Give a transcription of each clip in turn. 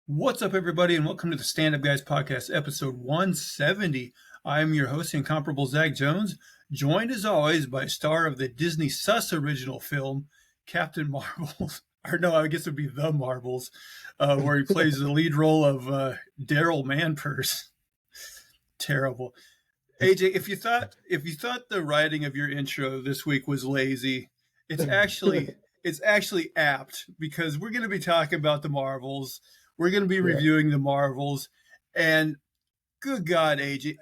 What's up, everybody, and welcome to the Stand Up Guys Podcast, episode 170. I'm your host, the incomparable Zach Jones, joined as always by star of the Disney Sus original film, Captain Marvels, or no, I guess it would be The Marvels, where he plays the lead role of Daryl Manpurse. Terrible. AJ, if you thought the writing of your intro this week was lazy, it's actually apt because we're going to be talking about the Marvels. We're going to be Yeah, reviewing the Marvels, and good God, AJ,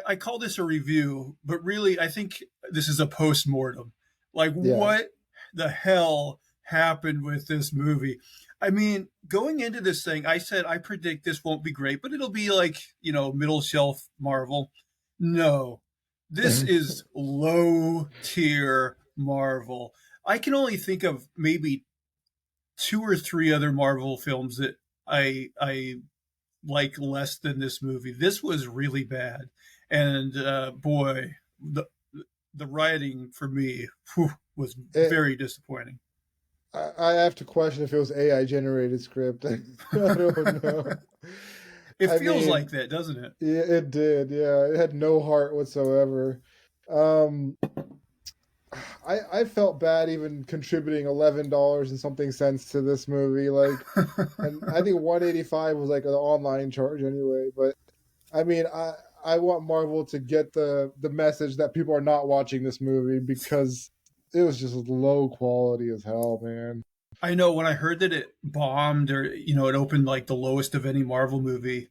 I call this a review, but really I think this is a post-mortem. Like, yeah. what the hell happened with this movie? I mean, going into this thing, I said I predict this won't be great, but it'll be like, middle shelf Marvel. No, this is low tier Marvel. I can only think of maybe two or three other Marvel films that I like less than this movie. This was really bad, and boy, the writing for me was It, very disappointing. I have to question if it was AI generated script. I don't know. It I feels like mean, that, doesn't it? yeah, it did. Yeah, it had no heart whatsoever. Um, I felt bad even contributing $11 and something cents to this movie. And I think 185 was like an online charge anyway. But I mean, I want Marvel to get the message that people are not watching this movie because it was just low quality as hell, man. I know when I heard that it bombed or it opened like the lowest of any Marvel movie,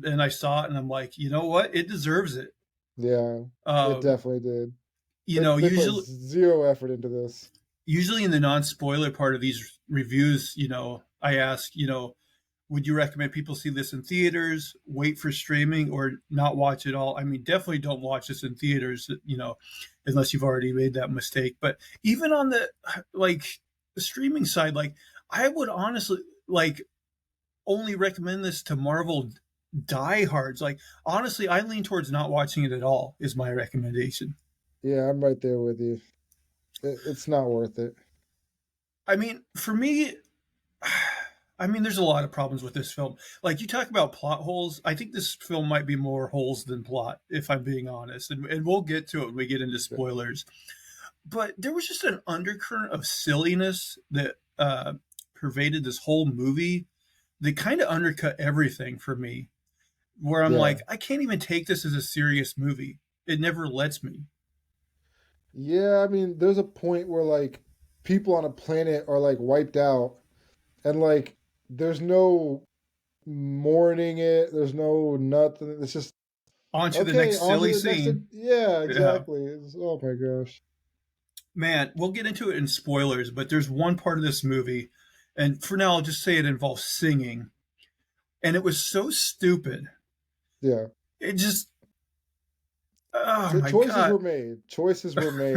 and I saw it and I'm like, you know what? It deserves it. Yeah, it Um, definitely did. you They know, they put usually zero effort into this. usually in the non-spoiler part of these reviews, I ask, would you recommend people see this in theaters, wait for streaming, or not watch it all? I mean, definitely don't watch this in theaters, unless you've already made that mistake. But even on the streaming side, like I would honestly like only recommend this to Marvel diehards. Like honestly, I lean towards not watching it at all. Is my recommendation. Yeah, I'm right there with you. It's not worth it. I mean, for me, I mean, there's a lot of problems with this film. Like you talk about plot holes, I think this film might be more holes than plot, if I'm being honest. And we'll get to it when we get into spoilers. But there was just an undercurrent of silliness that pervaded this whole movie that kind of undercut everything for me. Where I'm Yeah, like, I can't even take this as a serious movie. It never lets me. yeah. I mean, there's a point where like people on a planet are like wiped out, and like there's no mourning it. There's no nothing. It's just On to the okay. next On to silly the next. scene. Yeah, Yeah. exactly. Oh my gosh. Man, we'll get into it in spoilers, but there's one part of this movie, and for now, I'll just say it involves singing. And it was so stupid. Yeah. It just, oh my Choices God. were made. Choices were made.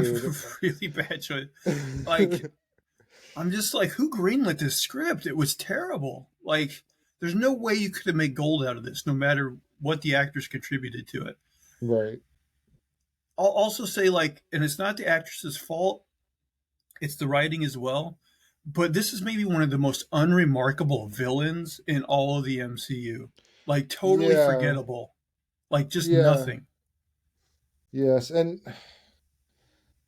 Really bad choice. Like, I'm just like, who greenlit this script? It was terrible. Like, there's no way you could have made gold out of this, no matter what the actors contributed to it. Right. I'll also say, like, and it's not the actress's fault, it's the writing as well. But this is maybe one of the most unremarkable villains in all of the MCU. Like, totally Yeah. forgettable. Like, just Yeah. nothing. Yes. And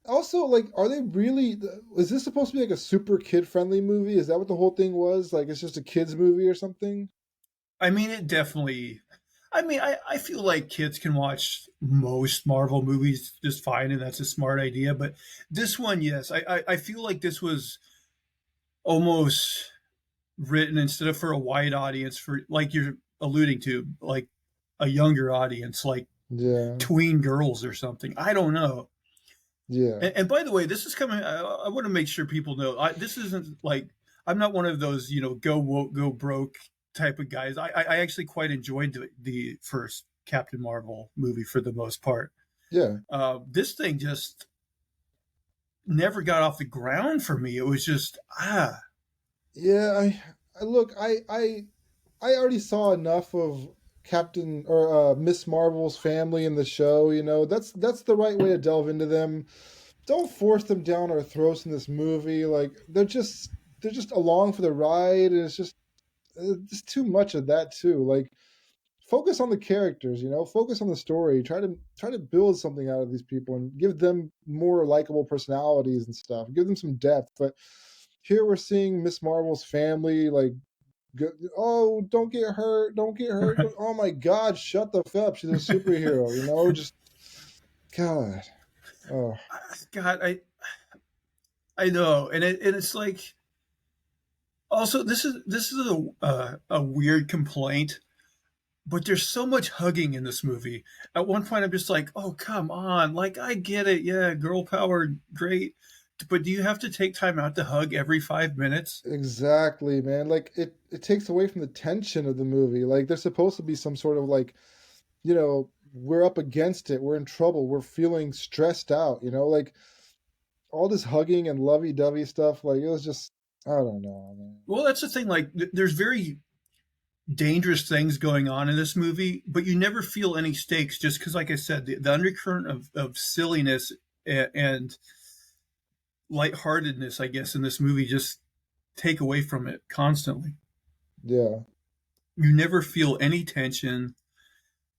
also, like, are they really? Is this supposed to be like a super kid friendly movie? Is that what the whole thing was? Like, it's just a kids movie or something? I mean, it definitely. I mean, I feel like kids can watch most Marvel movies just fine, and that's a smart idea. But this one, yes, I feel like this was almost written instead of for a wide audience, for like you're alluding to, like a younger audience, like Yeah. tween girls or something. I don't know. Yeah. And by the way, this is coming. I want to make sure people know this isn't like I'm not one of those go woke go broke type of guys. I actually quite enjoyed the first Captain Marvel movie for the most part. Yeah. This thing just never got off the ground for me. It was just Yeah. I look. I already saw enough of Captain or Miss Marvel's family in the show. You know, that's the right way to delve into them. Don't force them down our throats in this movie. Like they're just along for the ride. And it's just just too much of that too. Like, focus on the characters, you know, focus on the story. Try to build something out of these people and give them more likable personalities and stuff. Give them some depth. But here we're seeing Miss Marvel's family like, oh, don't get hurt, don't get hurt. Right. Oh my God, shut the f up. She's a superhero, you know. Just God. Oh, God, I know, and it's like also this is a weird complaint, but there's so much hugging in this movie. At one point, I'm just like, oh come on, like I get it, yeah, girl power, great, but do you have to take time out to hug every 5 minutes? exactly, man. Like it takes away from the tension of the movie. Like there's supposed to be some sort of like, you know, we're up against it, we're in trouble, we're feeling stressed out, you know, like all this hugging and lovey-dovey stuff, like it was just I don't know, man. Well, that's the thing. Like, there's very dangerous things going on in this movie, but you never feel any stakes just because, like I said, the undercurrent of silliness and lightheartedness, I guess, in this movie just take away from it constantly. Yeah. You never feel any tension,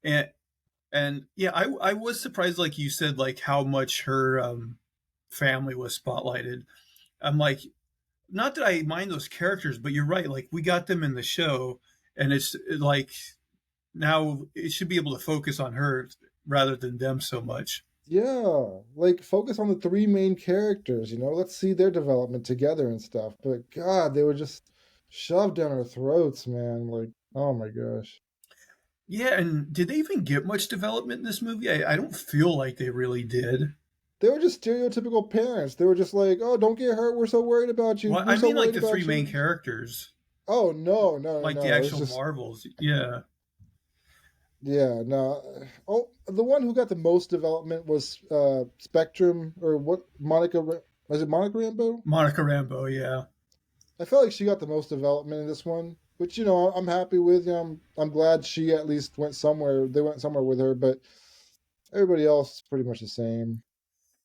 and yeah, I was surprised, like you said, like how much her family was spotlighted. I'm like, not that I mind those characters, but you're right. Like we got them in the show, and it's like now it should be able to focus on her rather than them so much. Yeah, like focus on the three main characters, you know, let's see their development together and stuff. But God, they were just shoved down our throats, man. Like, oh my gosh. Yeah, and did they even get much development in this movie? I don't feel like they really did. They were just stereotypical parents. They were just like, oh, don't get hurt. We're so worried about you. Well, We're I so mean, like worried the three about main you. characters, Oh, no, no, like the no. It's actual just, Marvels. Yeah, yeah, no. Oh, the one who got the most development was Spectrum or what? Was it Monica Rambeau? Monica Rambeau. Yeah, I felt like she got the most development in this one, which you know I'm happy with. You know, I'm glad she at least went somewhere. They went somewhere with her, but everybody else is pretty much the same.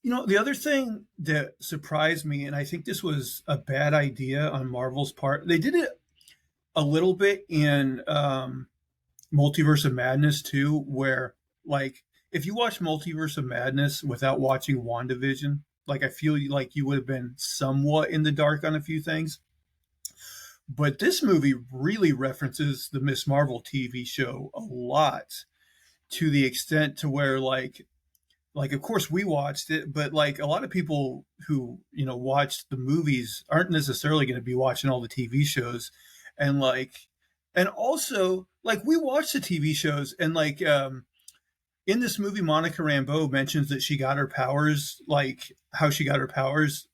you know, the other thing that surprised me, and I think this was a bad idea on Marvel's part, they did it a little bit in Multiverse of Madness too, where like if you watch Multiverse of Madness without watching WandaVision, like I feel like you would have been somewhat in the dark on a few things. But this movie really references the Miss Marvel TV show a lot, to the extent to where like of course we watched it, but like a lot of people who watched the movies aren't necessarily going to be watching all the TV shows, and like and also like we watched the TV shows, and like in this movie Monica Rambeau mentions that she got her powers, like how she got her powers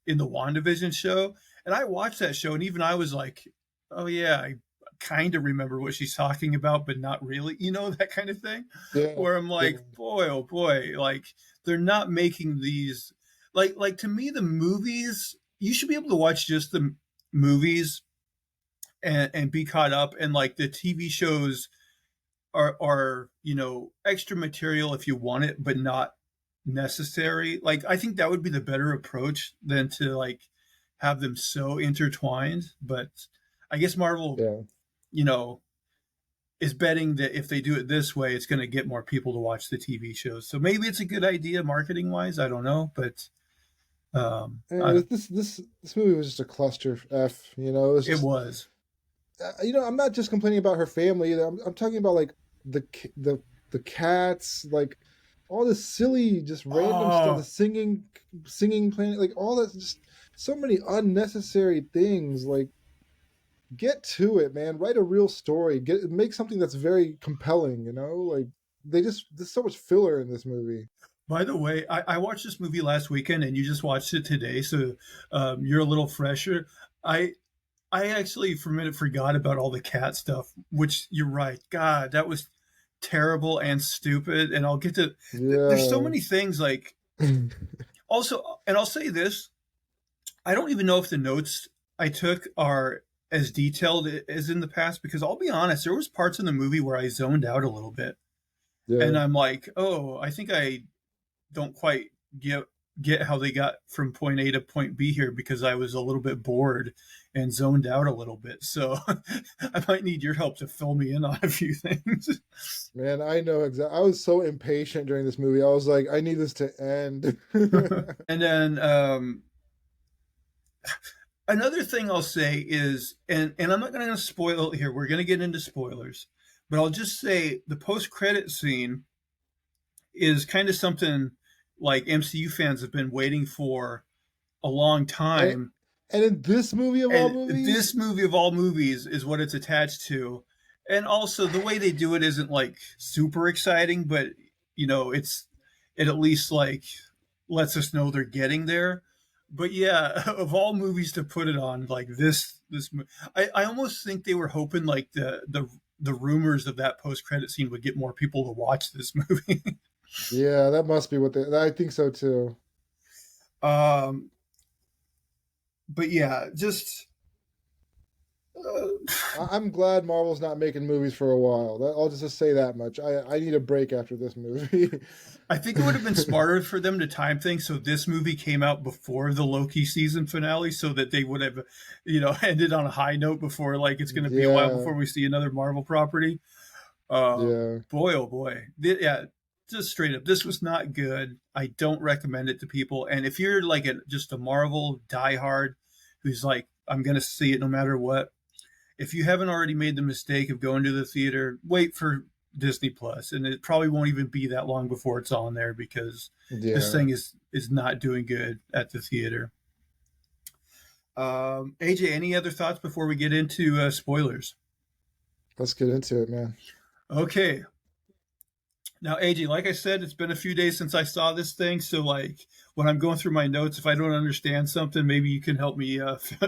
in the WandaVision show, and I watched that show, and even I was like, oh yeah, I kind of remember what she's talking about, but not really, that kind of thing. Yeah, Where I'm yeah, like, boy, oh boy, like they're not making these like to me the movies. You should be able to watch just the movies and be caught up, and like the TV shows are extra material if you want it, but not necessary. Like I think that would be the better approach than to like have them so intertwined. But I guess Marvel, yeah. you know, is betting that if they do it this way, it's going to get more people to watch the TV shows. So maybe it's a good idea marketing wise. I don't know, but And this movie was just a cluster f. You know, it was it just was. you know I'm not just complaining about her family either. I'm talking about like the cats, like all this silly, just random stuff. The Oh, singing planet, like all that. Just so many unnecessary things. Like get to it, man. Write a real story. Make something that's very compelling. You know, like there's so much filler in this movie. by the way, I watched this movie last weekend, and you just watched it today, so you're a little fresher. I I actually for a minute forgot about all the cat stuff, which you're right. God, that was terrible and stupid. And I'll get to. There's so Yeah. many things like also, and I'll say this: I don't even know if the notes I took are as detailed as in the past, because I'll be honest, there was parts in the movie where I zoned out a little bit, Yeah. and I'm like, oh, I think I don't quite get get how they got from point A to point B here because I was a little bit bored and zoned out a little bit. So I might need your help to fill me in on a few things. Man, I know exactly. I was so impatient during this movie. I was like, I need this to end. And then another thing I'll say is, and I'm not going to spoil it here. We're going to get into spoilers, but I'll just say the post credit scene is kind of something like MCU fans have been waiting for a long and, time. and in this movie of all And movies, this movie of all movies is what it's attached to. And also the way they do it isn't like super exciting, but you know, it at least like lets us know they're getting there. But yeah, of all movies to put it on, like I almost think they were hoping like the rumors of that post credit scene would get more people to watch this movie. yeah, that must be what they. I think so too. um, but yeah, just uh, I'm glad Marvel's not making movies for a while. I'll just say that much. I need a break after this movie. I think it would have been smarter for them to time things so this movie came out before the Loki season finale, so that they would have, ended on a high note before like it's going to be a while Yeah, before we see another Marvel property. yeah. Boy, oh boy, yeah, just straight up, this was not good. I don't recommend it to people. And if you're like just a Marvel diehard who's like, I'm going to see it no matter what, if you haven't already made the mistake of going to the theater, wait for Disney Plus, and it probably won't even be that long before it's on there because this Yeah. thing is not doing good at the theater. AJ, any other thoughts before we get into spoilers? Let's get into it, man. Okay, now AJ, like I said, it's been a few days since I saw this thing, so like when I'm going through my notes, if I don't understand something, maybe you can help me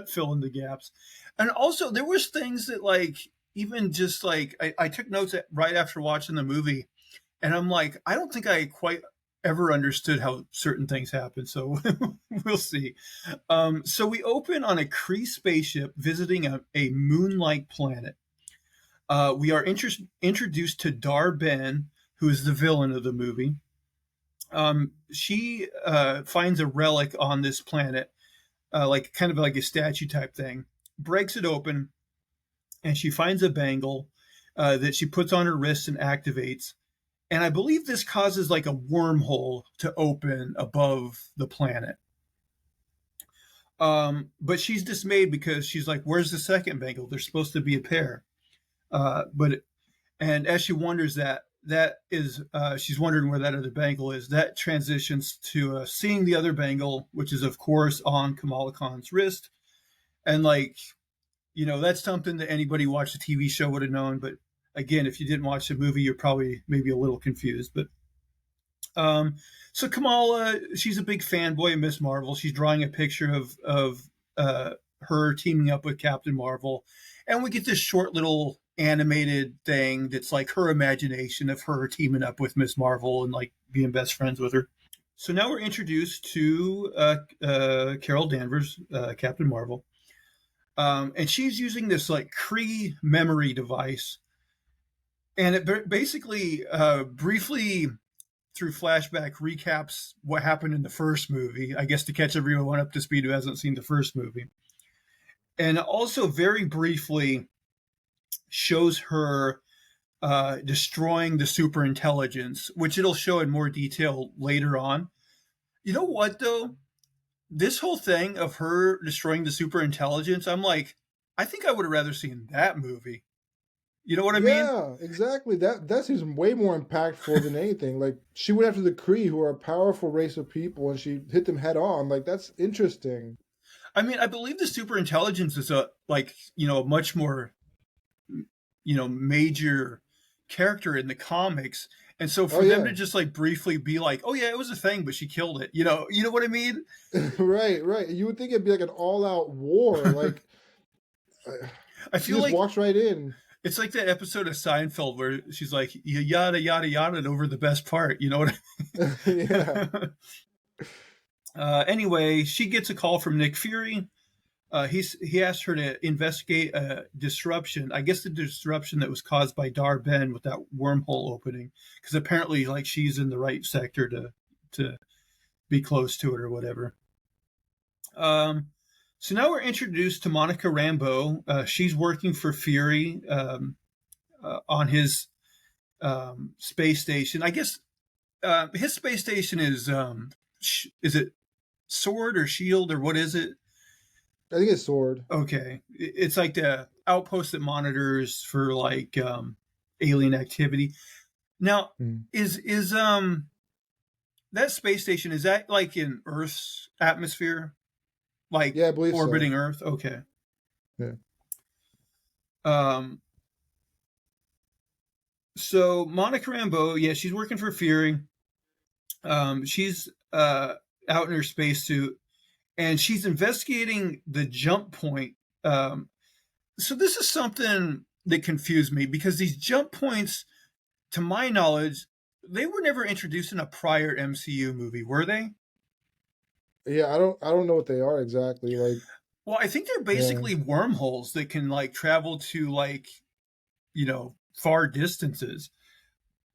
fill in the gaps. And also, there was things that like even just like I took notes right after watching the movie, and I'm like, I don't think I quite ever understood how certain things happen. So we'll see. So we open on a Kree spaceship visiting a moon-like planet. We are introduced to Dar Ben, who is the villain of the movie. She finds a relic on this planet, like kind of like a statue type thing, breaks it open, and she finds a bangle that she puts on her wrist and activates. And I believe this causes like a wormhole to open above the planet. But she's dismayed because she's like, "Where's the second bangle? There's supposed to be a pair." But and as she wonders she's wondering where that other bangle is. That transitions to seeing the other bangle, which is of course on Kamala Khan's wrist, and like that's something that anybody who watched the TV show would have known. But again, if you didn't watch the movie, you're probably maybe a little confused. But so Kamala, she's a big fanboy of Miss Marvel. She's drawing a picture of her teaming up with Captain Marvel, and we get this short little animated thing that's like her imagination of her teaming up with Miss Marvel and like being best friends with her. So now we're introduced to Carol Danvers, Captain Marvel, and she's using this like Kree memory device, and it basically briefly through flashback recaps what happened in the first movie, I guess to catch everyone up to speed who hasn't seen the first movie. And also very briefly shows her destroying the super intelligence, which it'll show in more detail later on. You know what though? This whole thing of her destroying the super intelligence, I'm like, I think I would have rather seen that movie. You know what I mean? Yeah, exactly. That seems way more impactful than anything. Like she went after the Kree, who are a powerful race of people, and she hit them head on. Like that's interesting. I mean, I believe the super intelligence is a like, a much more major character in the comics. And so Oh for them yeah, to just like briefly be like, "Oh yeah, it was a thing, but she killed it." You know what I mean? right, right. You would think it'd be like an all-out war. Like I she feel just like walks right in. it's like that episode of Seinfeld where she's like, yada yada yada over the best part. You know what Yeah. I mean? Anyway, she gets a call from Nick Fury. He asked her to investigate a disruption. I guess the disruption that was caused by Dar Ben with that wormhole opening, because apparently, like she's in the right sector to be close to it or whatever. So now we're introduced to Monica Rambeau. She's working for Fury on his space station. I guess his space station is it Sword or Shield or what is it? I think it's Sword. Okay, it's like the outpost that monitors for like alien activity. Now, is that space station, is that like in Earth's atmosphere? Like Yeah, I believe orbiting so. Earth? Okay. Yeah. So Monica Rambeau, yeah, she's working for Fury. She's out in her spacesuit, and she's investigating the jump point. So this is something that confused me because these jump points, to my knowledge, they were never introduced in a prior MCU movie, were they? Yeah, I don't know what they are exactly. Like, Well, I think they're yeah. basically wormholes that can like travel to like, far distances.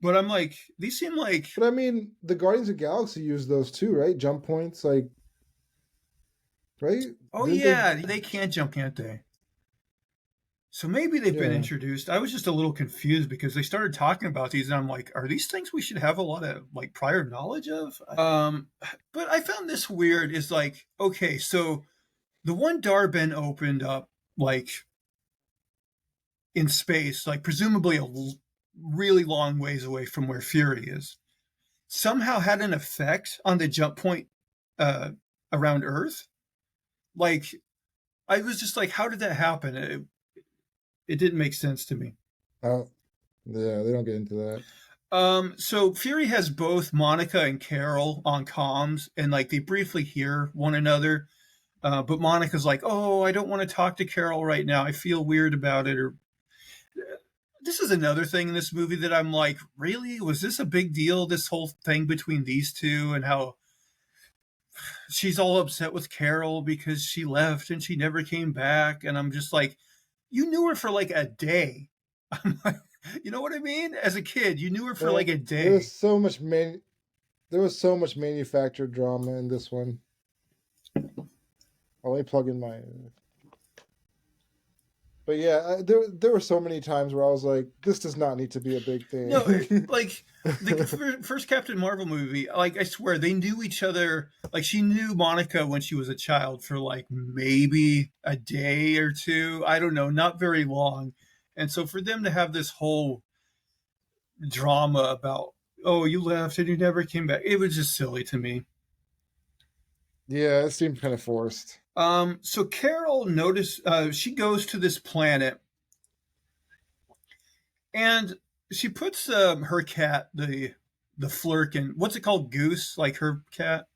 But I'm like, these seem like, But I mean, the Guardians of the Galaxy use those too, right? Jump points, like, right? oh Didn't they? yeah, they can jump, can't they? So maybe they've been Yeah. introduced. I was just a little confused because they started talking about these, and I'm like, are these things we should have a lot of like prior knowledge of? But I found this weird. Is like, okay, so the one Darben opened up like in space, like presumably really long ways away from where Fury is, somehow had an effect on the jump point uh, around Earth. Like, I was just like, how did that happen? It didn't make sense to me. Oh, yeah, they don't get into that. So Fury has both Monica and Carol on comms, and like they briefly hear one another. But Monica's like, "Oh, I don't want to talk to Carol right now. I feel weird about it." Or this is another thing in this movie that I'm like, really? Was this a big deal? This whole thing between these two and how she's all upset with Carol because she left and she never came back. And I'm just like, you knew her for like a day. I'm like, you know what I mean? As a kid, you knew her for like Well, a day. there was so much manufactured drama in this one. Let me plug in my. But yeah, there were so many times where I was like, this does not need to be a big No, thing. like the first Captain Marvel movie, like I swear they knew each other. Like she knew Monica when she was a child for like maybe a day or two. I don't know, not very long. And so for them to have this whole drama about, oh, you left and you never came back, it was just silly to me. Yeah, it seemed kind of forced. So Carol noticed she goes to this planet and she puts her cat, the Flurkin, what's it called, Goose, like her cat.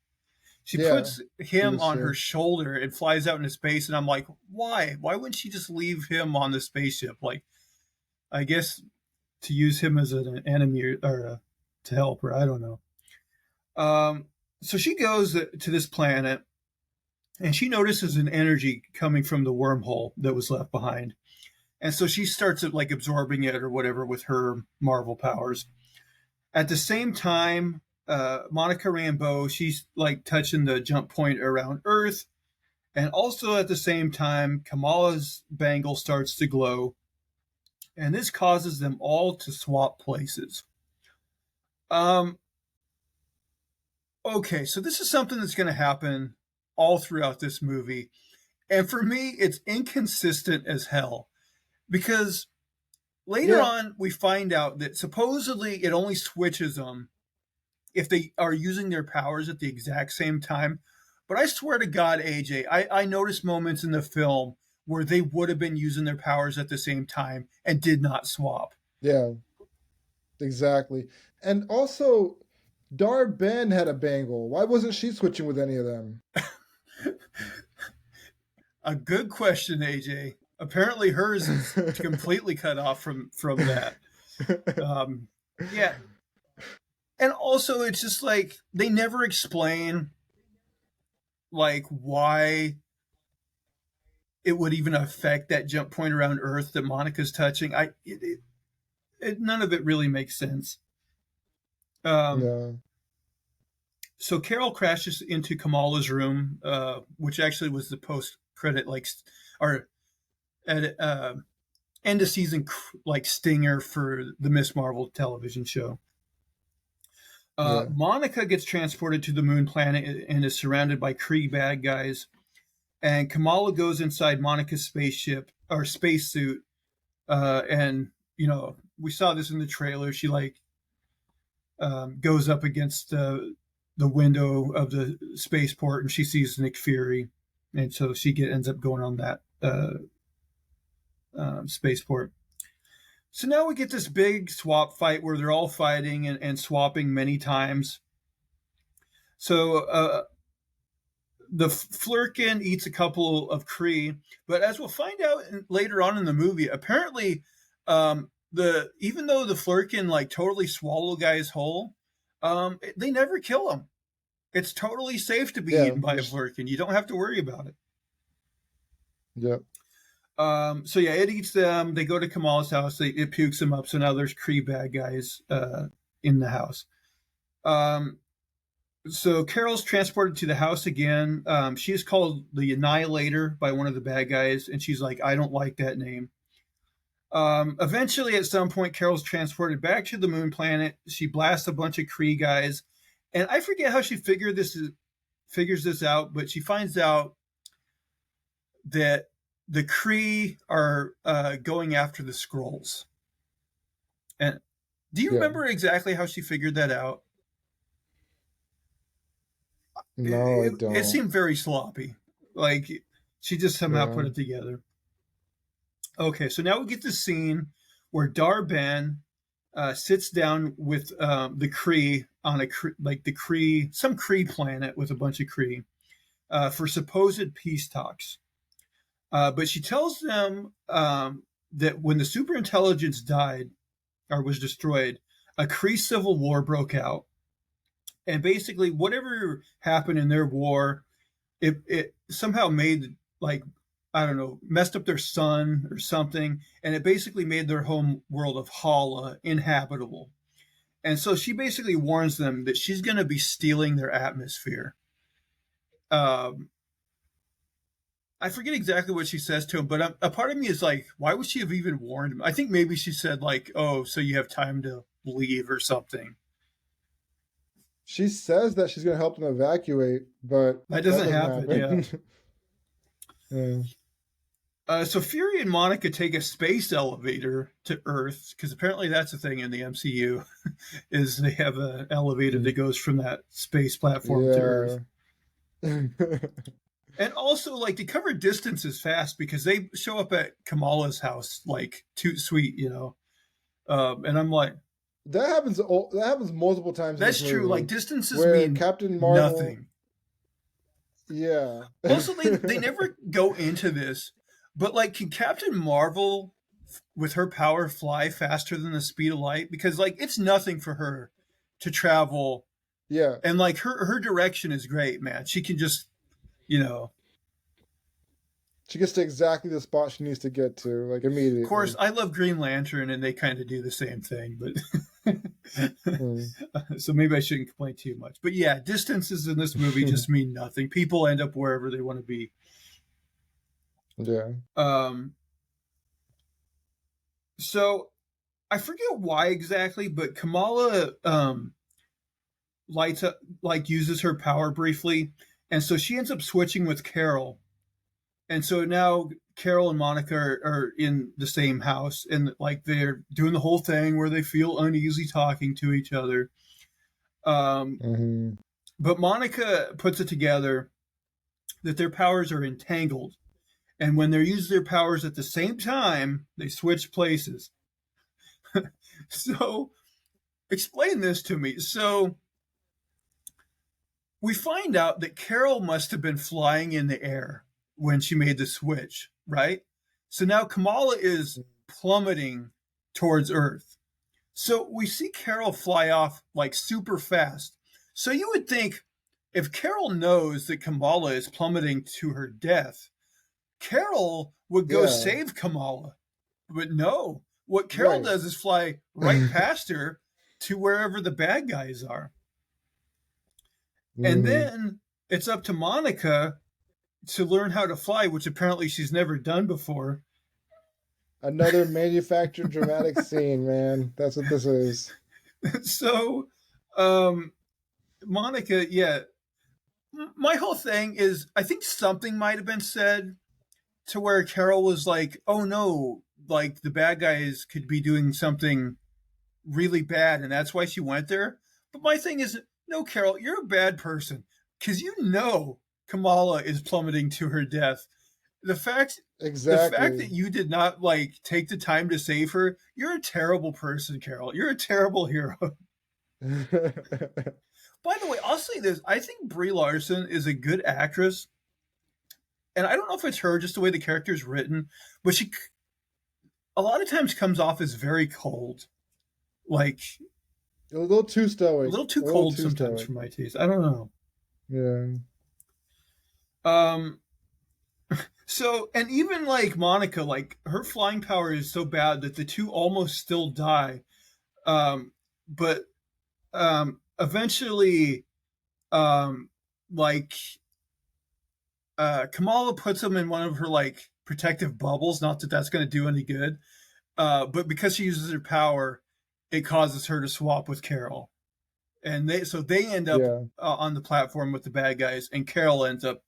She Yeah, puts him Goose. on Yeah. her shoulder and flies out into space, and I'm like, why? Why wouldn't she just leave him on the spaceship? Like, I guess to use him as an enemy or to help her. I don't know. So she goes to this planet, and she notices an energy coming from the wormhole that was left behind. And so she starts like absorbing it or whatever with her Marvel powers. At the same time, Monica Rambeau, she's like touching the jump point around Earth. And also at the same time, Kamala's bangle starts to glow. And this causes them all to swap places. Um, okay, so this is something that's going to happen all throughout this movie. And for me, it's inconsistent as hell because later Yeah, on we find out that supposedly it only switches them if they are using their powers at the exact same time. But I swear to God, AJ, I noticed moments in the film where they would have been using their powers at the same time and did not swap. yeah, exactly. And also, Dar Ben had a bangle. Why wasn't she switching with any of them? A good question, AJ. Apparently, hers is completely cut off from that. Um, yeah, and also it's just like they never explain like why it would even affect that jump point around Earth that Monica's touching. None of it really makes sense. Um, No. So Carol crashes into Kamala's room, which actually was the post-credit, like, or at end of season, like, stinger for the Miss Marvel television show. Yeah. Monica gets transported to the moon planet and is surrounded by Kree bad guys. And Kamala goes inside Monica's spaceship or spacesuit, and we saw this in the trailer. She like goes up against the window of the spaceport, and she sees Nick Fury, and so she ends up going on that spaceport. So now we get this big swap fight where they're all fighting and swapping many times. So the Flurkin eats a couple of Kree, but as we'll find out later on in the movie, apparently even though the Flurkin like totally swallow guys whole, they never kill him. It's totally safe to be eaten by a Flurkin. You don't have to worry about it. Yep. So yeah, it eats them. They go to Kamala's house. It pukes them up. So now there's Kree bad guys in the house. So Carol's transported to the house again. She is called the Annihilator by one of the bad guys, and she's like, I don't like that name. Eventually, at some point, Carol's transported back to the moon planet. She blasts a bunch of Kree guys, and I forget how she figures this out, but she finds out that the Kree are going after the Skrulls. And do you remember exactly how she figured that out? No, I don't. It seemed very sloppy. Like she just somehow put it together. Okay, so now we get the scene where Dar-Ben sits down with the Kree on some Kree planet with a bunch of Kree for supposed peace talks. But she tells them that when the superintelligence died or was destroyed, a Kree civil war broke out. And basically, whatever happened in their war, it somehow made, messed up their sun or something. And it basically made their home world of Hala inhabitable. And so she basically warns them that she's going to be stealing their atmosphere. I forget exactly what she says to him, but a part of me is like, why would she have even warned him? I think maybe she said like, oh, so you have time to leave or something. She says that she's going to help them evacuate, but that doesn't happen. Yeah. So Fury and Monica take a space elevator to Earth, because apparently that's a thing in the MCU, is they have an elevator that goes from that space platform to Earth. And also, like, they cover distances fast because they show up at Kamala's house, like, too sweet, and I'm like, that happens multiple times. That's true. Like, distances mean Captain Marvel, nothing. Yeah. Also, they never go into this, but like, can Captain Marvel, with her power, fly faster than the speed of light? Because like, it's nothing for her to travel. Yeah. And like, her direction is great, man. She can just, she gets to exactly the spot she needs to get to, like, immediately. Of course, I love Green Lantern, and they kind of do the same thing, but so maybe I shouldn't complain too much. But yeah, distances in this movie just mean nothing. People end up wherever they want to be. Yeah. So I forget why exactly, but Kamala lights up, like, uses her power briefly, and so she ends up switching with Carol. And so now Carol and Monica are in the same house, and like, they're doing the whole thing where they feel uneasy talking to each other. But Monica puts it together that their powers are entangled. And when they use their powers at the same time, they switch places. So explain this to me. So we find out that Carol must have been flying in the air when she made the switch, right? So now Kamala is plummeting towards Earth. So we see Carol fly off like super fast. So you would think if Carol knows that Kamala is plummeting to her death, Carol would go save Kamala. But no, what Carol does is fly right past her to wherever the bad guys are. And Hmm. then it's up to Monica to learn how to fly, which apparently she's never done before. Another manufactured dramatic scene, man. That's what this is. So, um, Monica, yeah, my whole thing is I think something might have been said to where Carol was like, oh no, like the bad guys could be doing something really bad, and that's why she went there. But my thing is, no, Carol, you're a bad person because you know Kamala is plummeting to her death. The fact the fact Exactly. that you did not like take the time to save her, you're a terrible person, Carol. You're a terrible hero. By the way, I'll say this: I think Brie Larson is a good actress, and I don't know if it's her, just the way the character is written, but she a lot of times comes off as very cold, like A little too a stoic. little too A little cold too sometimes stoic. for my taste. I don't know. Yeah. Um, so and even like Monica, like her flying power is so bad that the two almost still die. But eventually, um, like Kamala puts them in one of her like protective bubbles. Not that that's going to do any good, but because she uses her power, it causes her to swap with Carol, and they end up Yeah. on the platform with the bad guys, and Carol ends up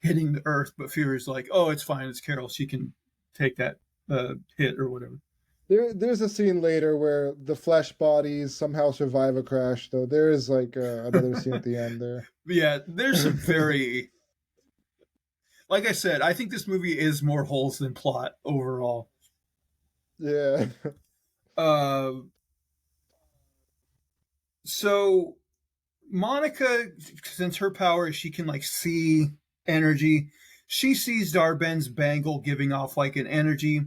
hitting the earth. But Fury's like, oh, it's fine, it's Carol, she can take that hit or whatever. There's a scene later where the flesh bodies somehow survive a crash, though. There is like another scene at the end there. Yeah, there's some very like I said, I think this movie is more holes than plot overall. Yeah. Uh, so Monica, since her power is she can like see energy, she sees Darben's bangle giving off like an energy,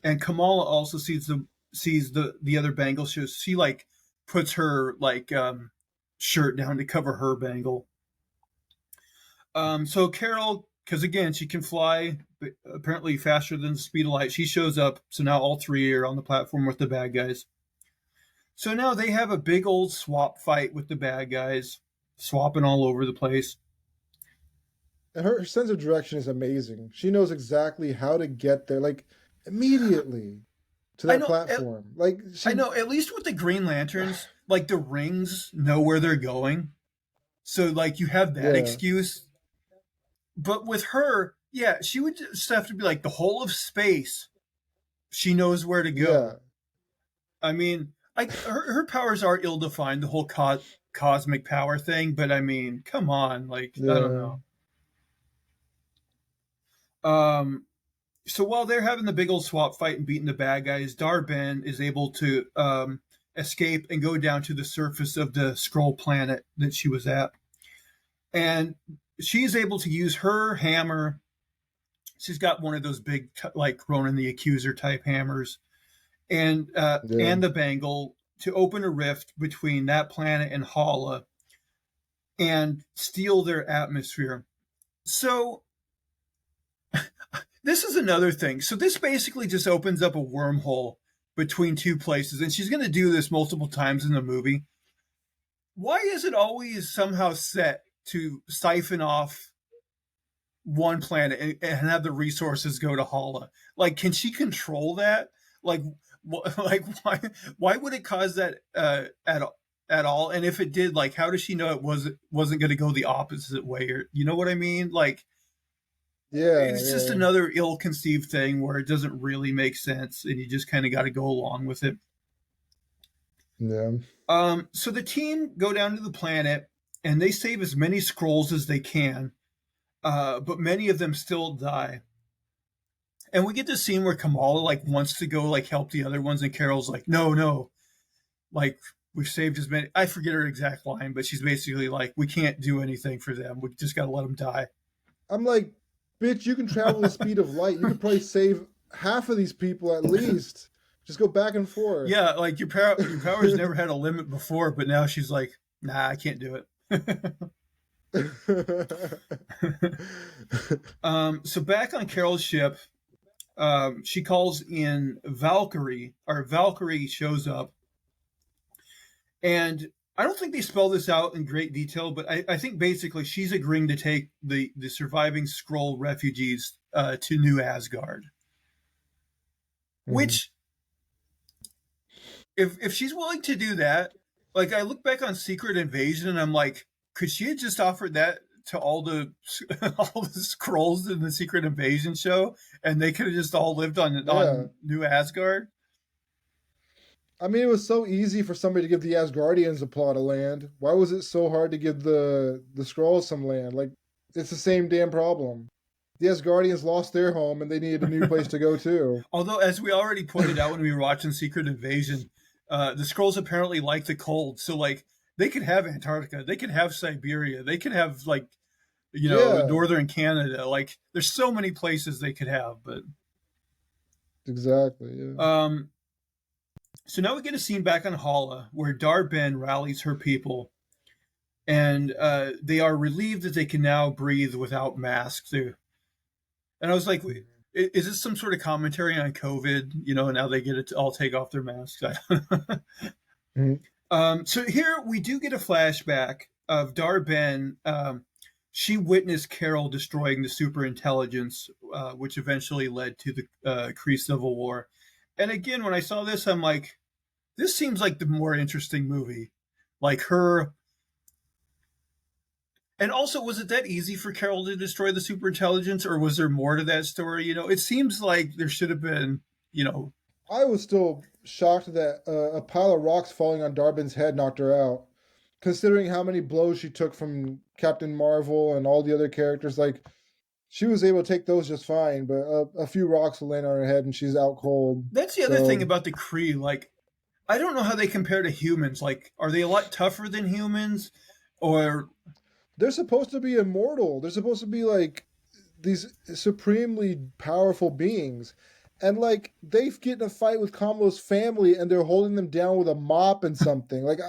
and Kamala also sees the other bangle. So she like puts her like shirt down to cover her bangle. So Carol, because again she can fly, but apparently faster than the speed of light, she shows up. So now all three are on the platform with the bad guys. So now they have a big old swap fight with the bad guys, swapping all over the place. And her sense of direction is amazing. She knows exactly how to get there, like immediately to I that know, platform. Like I she, know. At least with the Green Lanterns, like the rings know where they're going, so like you have that yeah, excuse. But with her, yeah, she would just have to be like the whole of space. She knows where to yeah, go. I mean, her powers are ill defined, the whole cosmic power thing. But I mean, come on, like I don't yeah. know. Um, so while they're having the big old swap fight and beating the bad guys, Darben is able to escape and go down to the surface of the scroll planet that she was at. And she's able to use her hammer. She's got one of those big, like Ronan the Accuser type hammers, Yeah. and the bangle to open a rift between that planet and Hala and steal their atmosphere. So this is another thing. So this basically just opens up a wormhole between two places, and she's going to do this multiple times in the movie. Why is it always somehow set to siphon off one planet and have the resources go to Hala? Like, can she control that? Like, like why would it cause that at all? And if it did, like, how does she know it wasn't going to go the opposite way? Or you know what I mean? Like, Yeah, it's just yeah, another ill-conceived thing where it doesn't really make sense, and you just kind of got to go along with it. yeah. So the team go down to the planet, and they save as many scrolls as they can, but many of them still die. And we get this scene where Kamala like wants to go like help the other ones, and Carol's like, no, no, like we've saved as many. I forget her exact line, but she's basically like, we can't do anything for them. We just got to let them die. I'm like, bitch, you can travel the speed of light. You could probably save half of these people at least. Just go back and forth. Yeah, like your powers never had a limit before, but now she's like, nah, I can't do it. So back on Carol's ship, she calls in Valkyrie, or Valkyrie shows up, and I don't think they spell this out in great detail, but I think basically she's agreeing to take the surviving Skrull refugees to New Asgard. Mm-hmm. Which, if she's willing to do that, like I look back on Secret Invasion and I'm like, could she have just offered that to all the all the Skrulls in the Secret Invasion show, and they could have just all lived Yeah. on New Asgard? I mean, it was so easy for somebody to give the Asgardians a plot of land. Why was it so hard to give the Skrulls some land? Like, it's the same damn problem. The Asgardians lost their home and they needed a new place to go too. Although, as we already pointed out when we were watching Secret Invasion, the Skrulls apparently like the cold, so like they could have Antarctica, they could have Siberia, they could have like Yeah, northern Canada. Like there's so many places they could have, but exactly. Yeah. um. So now we get a scene back on Hala where Dar-Ben rallies her people, and they are relieved that they can now breathe without masks. And I was like, is this some sort of commentary on COVID? Now they get it to all take off their masks. Mhm. So here we do get a flashback of Dar-Ben. She witnessed Carol destroying the super intelligence, which eventually led to the Kree Civil War. And again, when I saw this, I'm like, this seems like the more interesting movie. Like her. And also, was it that easy for Carol to destroy the super intelligence, or was there more to that story? It seems like there should have been, you know, I was still shocked that a pile of rocks falling on Darben's head knocked her out, considering how many blows she took from Captain Marvel and all the other characters. Like, she was able to take those just fine, but a few rocks will land on her head and she's out cold. that's the other thing So about the Kree. Like, I don't know how they compare to humans. Like, are they a lot tougher than humans? Or, they're supposed to be immortal. They're supposed to be like these supremely powerful beings. And like they get in a fight with Kamala's family and they're holding them down with a mop and something. Like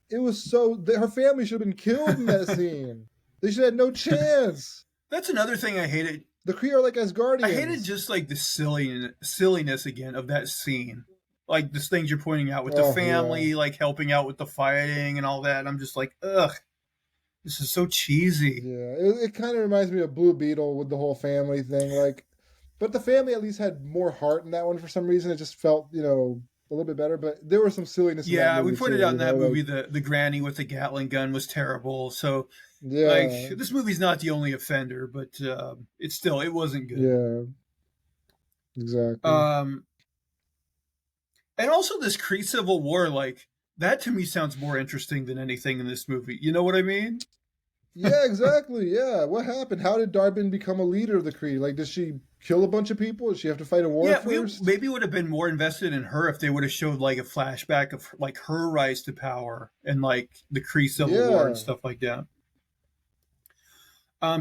it was so her family should have been killed in that scene. They should have had no chance. that's another thing I hated. The Kree are like I hated Asgardians. just like the silliness again of that scene. Like the things you're pointing out with the Oh yeah. family, like helping out with the fighting and all that. And I'm just like, ugh, this is so cheesy. Yeah. It kind of reminds me of Blue Beetle with the whole family thing. Like, but the family at least had more heart in that one for some reason. It just felt, a little bit better. But there was some silliness in that Yeah, we movie pointed too, out in that like movie the granny with the Gatling gun was terrible. So like yeah. this movie's not the only offender, but it wasn't good. Yeah, exactly. Um, and also this Kree Civil War, like that to me sounds more interesting than anything in this movie. You know what I mean? Yeah, exactly. Yeah. What happened? How did Darbin become a leader of the Kree? Like, does she kill a bunch of people? Does she have to fight a war Yeah, we first? maybe would have been more invested in her if they would have showed like a flashback of like her rise to power and like the Kree Civil War and Yeah. stuff like that.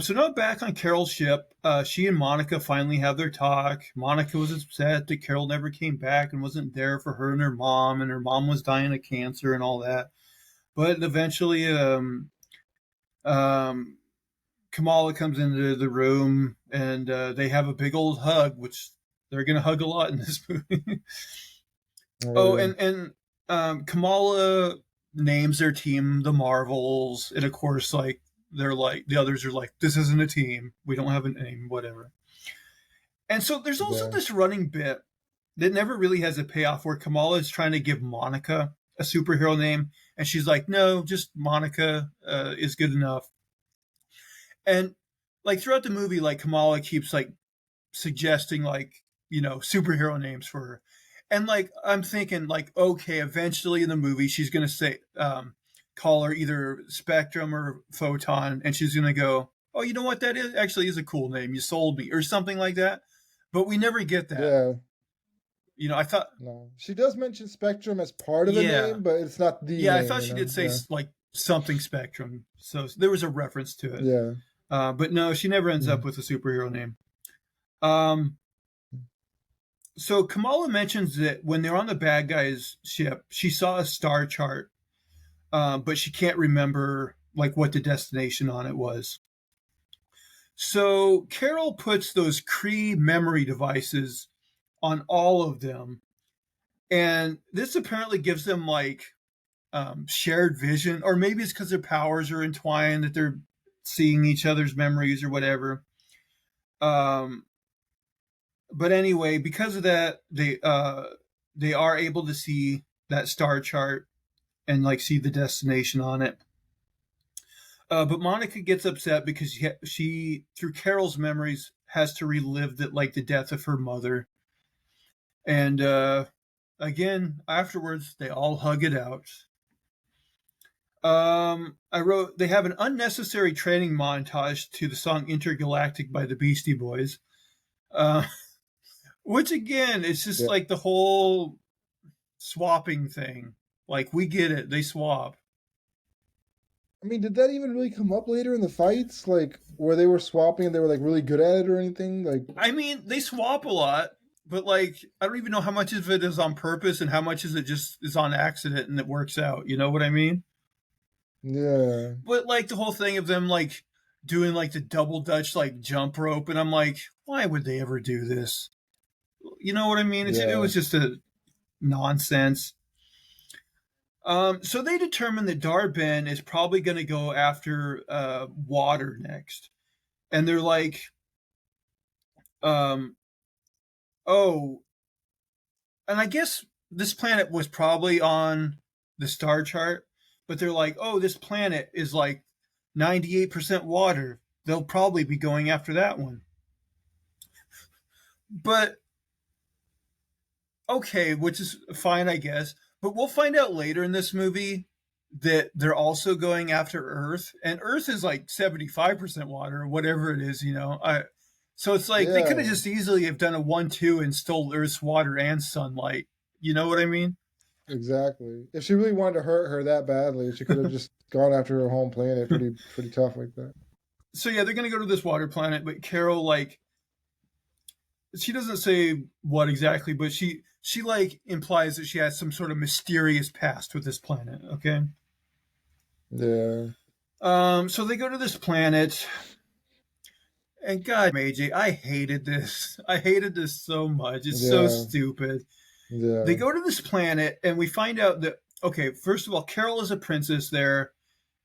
So now back on Carol's ship, she and Monica finally have their talk. Monica was upset that Carol never came back and wasn't there for her and her mom was dying of cancer and all that. But eventually, um, Kamala comes into the room and they have a big old hug, which they're going to hug a lot in this movie. Oh Oh, yeah. and Kamala names their team the Marvels, and of course, like they're like the others are like, this isn't a team. We don't have a name, whatever. And so there's also Yeah. this running bit that never really has a payoff where Kamala is trying to give Monica a superhero name, and she's like, no, just Monica is good enough. And like throughout the movie, like Kamala keeps like suggesting like superhero names for her, and like I'm thinking like okay, eventually in the movie she's gonna say call her either Spectrum or Photon, and she's gonna go, oh, you know what, that is actually is a cool name, you sold me, or something like that. But we never get that. Yeah. I thought, No. She does mention Spectrum as part of the yeah, name, but it's not the yeah, I name, thought she did say Yeah. like something Spectrum, so there was a reference to it. Yeah. But no, she never ends up Mhm. with a superhero name. um So Kamala mentions that when they're on the bad guys' ship, she saw a star chart, but she can't remember like what the destination on it was. So Carol puts those Kree memory devices on all of them, and this apparently gives them like shared vision, or maybe it's because their powers are entwined that they're seeing each other's memories or whatever. Um, but anyway, because of that, they are able to see that star chart and like see the destination on it. But Monica gets upset because she, through Carol's memories, has to relive that, like the death of her mother. And again, afterwards, they all hug it out. I wrote they have an unnecessary training montage to the song "Intergalactic" by the Beastie Boys, uh, which again, it's just Yeah. like the whole swapping thing. Like we get it, they swap. I mean, did that even really come up later in the fights? Like, where they were swapping and they were like really good at it or anything? Like, I mean, they swap a lot, but like I don't even know how much of it is on purpose and how much is it just is on accident and it works out. You know what I mean? yeah, But like the whole thing of them like doing like the double dutch like jump rope, and I'm like, why would they ever do this? You know what I mean? It yeah. was just a nonsense. So they determined that Darben is probably going to go after water next, and they're like, um, oh, and I guess this planet was probably on the star chart, but they're like, oh, this planet is like 98% water. They'll probably be going after that one. But okay, which is fine, I guess. But we'll find out later in this movie that they're also going after Earth, and Earth is like 75% water, or whatever it is, you know. So it's like they could have Yeah, just easily have done a 1-2 and stole Earth's water and sunlight. You know what I mean? exactly. If she really wanted to hurt her that badly, she could have just gone after her home planet pretty tough like that. So yeah, they're gonna go to this water planet, but Carol like she doesn't say what exactly, but she like implies that she has some sort of mysterious past with this planet. Okay. Yeah. So they go to this planet, and God, AJ, I hated this. I hated this so much. It's so Yeah. stupid. They Yeah. go to this planet, and we find out that okay, first of all, Carol is a princess there.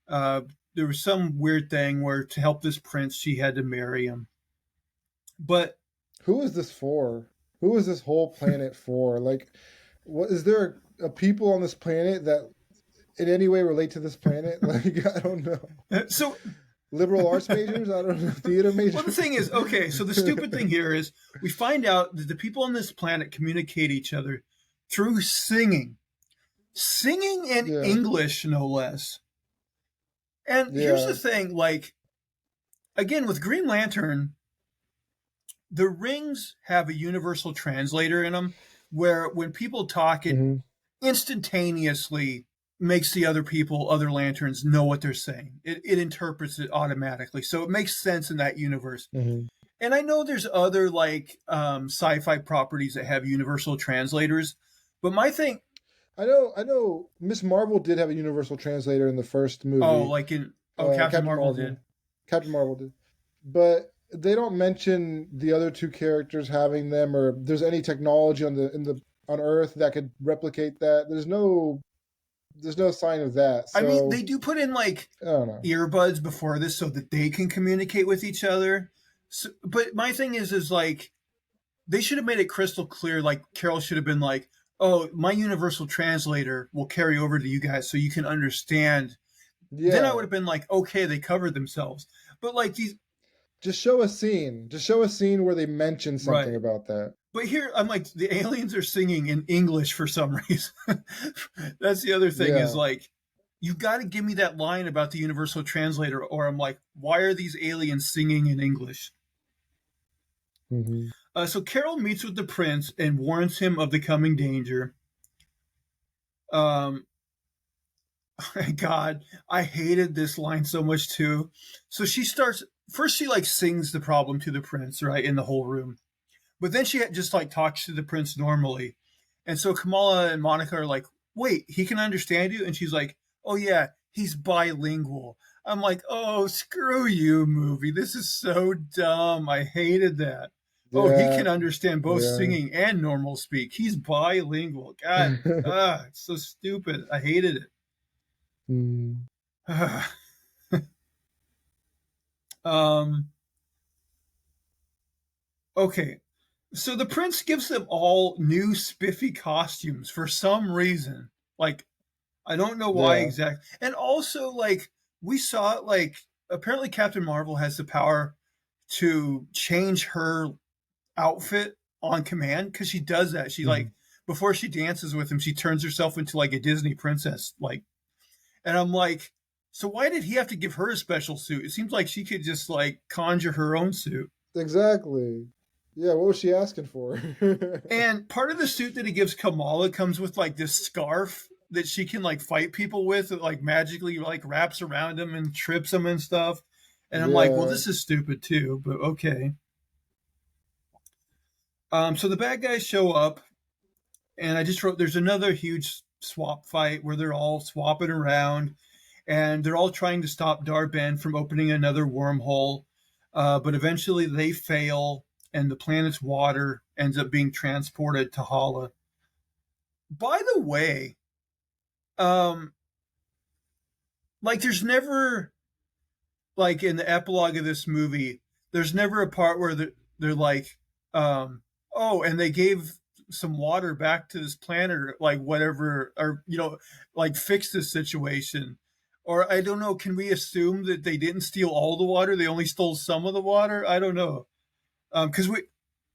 Uh, there was some weird thing where to help this prince, she had to marry him. But Who is this for? Who is this whole planet for? Like, what is there a people on this planet that in any way relate to this planet? Like, I don't know. so Liberal arts majors? I don't know. Theater well, the majors? thing is, okay, so the stupid thing here is we find out that the people on this planet communicate each other through singing. Singing in Yeah. English, no less. And here's Yeah. the thing, like, again, with Green Lantern, the rings have a universal translator in them where when people talk, it Hmm. instantaneously makes the other lanterns know what they're saying. It interprets it automatically. So it makes sense in that universe. Hmm. And I know there's other like sci-fi properties that have universal translators, but my thing, I know Miss Marvel did have a universal translator in the first oh, movie. like in Captain Captain Marvel did. Marvel. Captain Marvel did. But they don't mention the other two characters having them or there's any technology on Earth that could replicate that. There's no sign of that. I mean, So they do put in like I don't know. earbuds before this so that they can communicate with each other. So, but my thing is like they should have made it crystal clear. Like Carol should have been like, "Oh, my universal translator will carry over to you guys so you can understand." Then I would Yeah. have been like, "Okay, they covered themselves." But like these, Just show a scene. Just show a scene where they mention something right? about that. But here, I'm like, the aliens are singing in English for some reason. That's the other thing is Yeah. like, you got to give me that line about the universal translator, or I'm like, why are these aliens singing in English? Hmm. So Carol meets with the prince and warns him of the coming danger. Um, God, I hated this line so much too. So she starts first. She like sings the problem to the prince, right, in the whole room. But then she just like talks to the prince normally. And so Kamala and Monica are like, wait, he can understand you? And she's like, oh, yeah, he's bilingual. I'm like, oh, screw you, movie. This is so dumb. I hated that. Oh, he Yeah. can understand both Yeah. singing and normal speak. He's bilingual. God, it's so stupid. I hated it. Mm. um. Okay, so the prince gives them all new spiffy costumes for some reason. Like, I don't know why Yeah. exactly. And also, like, we saw, like, apparently Captain Marvel has the power to change her outfit on command because she does that. She, Mhm. like, before she dances with him, she turns herself into, like, a Disney princess. Like, and I'm like, so why did he have to give her a special suit? It seems like she could just, like, conjure her own suit. Exactly. Yeah, what was she asking for? And part of the suit that he gives Kamala comes with like this scarf that she can like fight people with that like magically like wraps around him and trips him and stuff. And I'm like, well, Yeah. this is stupid too, but okay. So the bad guys show up, and I just wrote there's another huge swap fight where they're all swapping around, and they're all trying to stop Dar-Ben from opening another wormhole. But eventually they fail, and the planet's water ends up being transported to Hala. By the way, um, like there's never like in the epilogue of this movie, there's never a part where they're like, oh, and they gave some water back to this planet, or like whatever, or like fix this situation. Or I don't know. Can we assume that they didn't steal all the water? They only stole some of the water. I don't know. Because we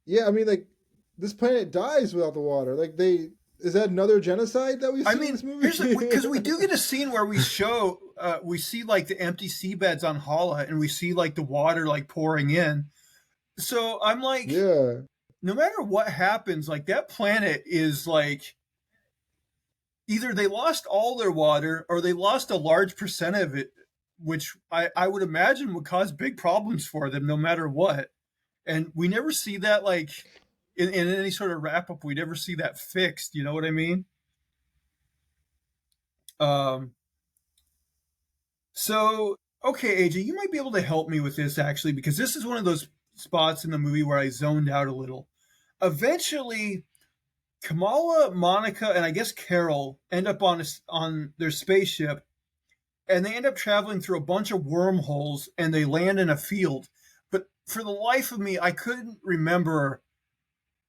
Yeah, I mean, like, this planet dies without the water. Like, they. Is that another genocide that we've I seen in mean, this movie? here's because we do get a scene where we see like the empty seabeds on Hala, and we see like the water like pouring in. So I'm like, Yeah. no matter what happens, like that planet is like either they lost all their water or they lost a large percent of it, which I would imagine would cause big problems for them no matter what. And we never see that like in any sort of wrap up. We never see that fixed. You know what I mean? Um, So, okay, AJ, you might be able to help me with this actually, because this is one of those spots in the movie where I zoned out a little. Eventually, Kamala, Monica, and I guess Carol end up on their spaceship, and they end up traveling through a bunch of wormholes, and they land in a field. But for the life of me, I couldn't remember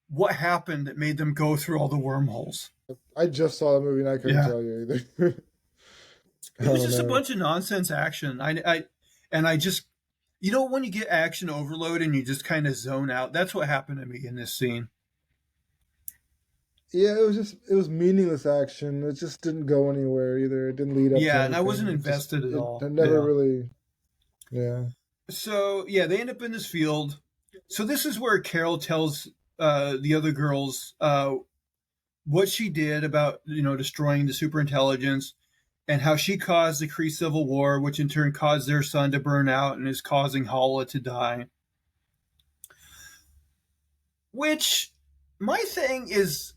what happened that made them go through all the wormholes. I just saw the movie and I couldn't Yeah, tell you either. it was Oh just a no. bunch of nonsense action. I just when you get action overload and you just kind of zone out. That's what happened to me in this scene. Yeah, it was meaningless action. It just didn't go anywhere either. It didn't lead up to Yeah, and I wasn't anything. invested at It all. never Yeah. really. Yeah. So yeah, they end up in this field. So this is where Carol tells the other girls what she did about destroying the superintelligence, and how she caused the Kree Civil War, which in turn caused their sun to burn out and is causing Hala to die. Which my thing is,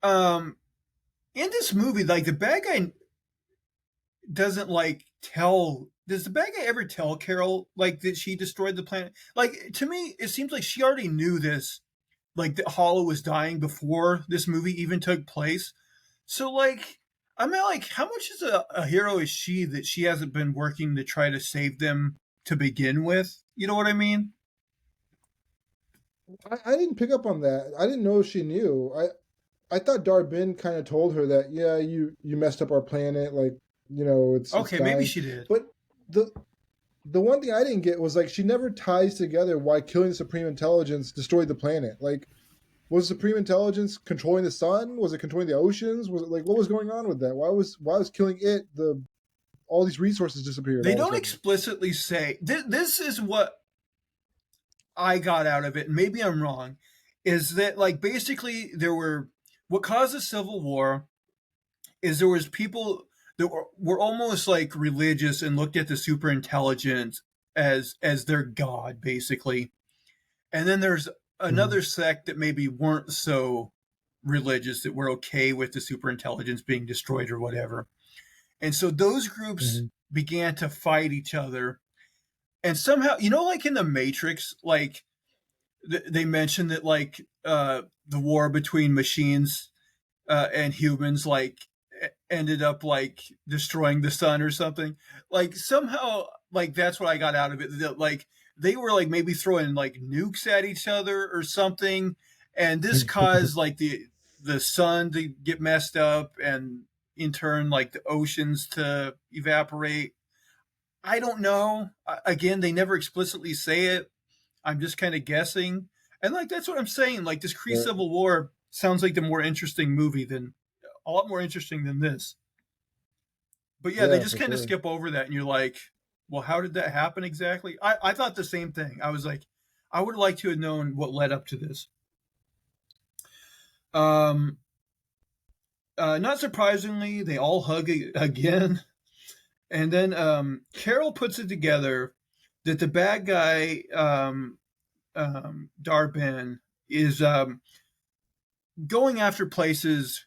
um, in this movie, like the bad guy doesn't like tell. Does the bad guy ever tell Carol like that she destroyed the planet? Like to me, it seems like she already knew this, like that Hala was dying before this movie even took place. So like, I mean, like, how much is a hero is she that she hasn't been working to try to save them to begin with? You know what I mean? I didn't pick up on that. I didn't know she knew. I thought Dar-Ben kind of told her that, yeah, you messed up our planet, like, it's Okay, maybe dying. she did. But the the one thing I didn't get was like she never ties together why killing the Supreme Intelligence destroyed the planet. Like, was Supreme Intelligence controlling the sun? Was it controlling the oceans? Was it like what was going on with that? Why was killing it the all these resources disappeared They all of a don't sudden? explicitly say this is what I got out of it, and maybe I'm wrong, is that like basically there were what caused the Civil War is there was people that were almost like religious and looked at the super intelligent as their god basically, and then there's Mm-hmm. another sect that maybe weren't so religious that were okay with the super intelligence being destroyed or whatever, and so those groups Mm-hmm. began to fight each other, and somehow like in the Matrix, like they mentioned that like the war between machines and humans, like ended up like destroying the sun or something. Like somehow, like that's what I got out of it. That like they were like maybe throwing like nukes at each other or something, and this caused like the sun to get messed up, and in turn like the oceans to evaporate. I don't know. Again, they never explicitly say it. I'm just kind of guessing, and like that's what I'm saying. Like this Kree Right. Civil War sounds like the more interesting movie than a lot more interesting than this. But yeah, they Yeah, just for kind of sure. skip over that, and you're like, well, how did that happen exactly? I thought the same thing. I was like, I would like to have known what led up to this. Um, not surprisingly, they all hug again, and then Carol puts it together that the bad guy, Darben, is going after places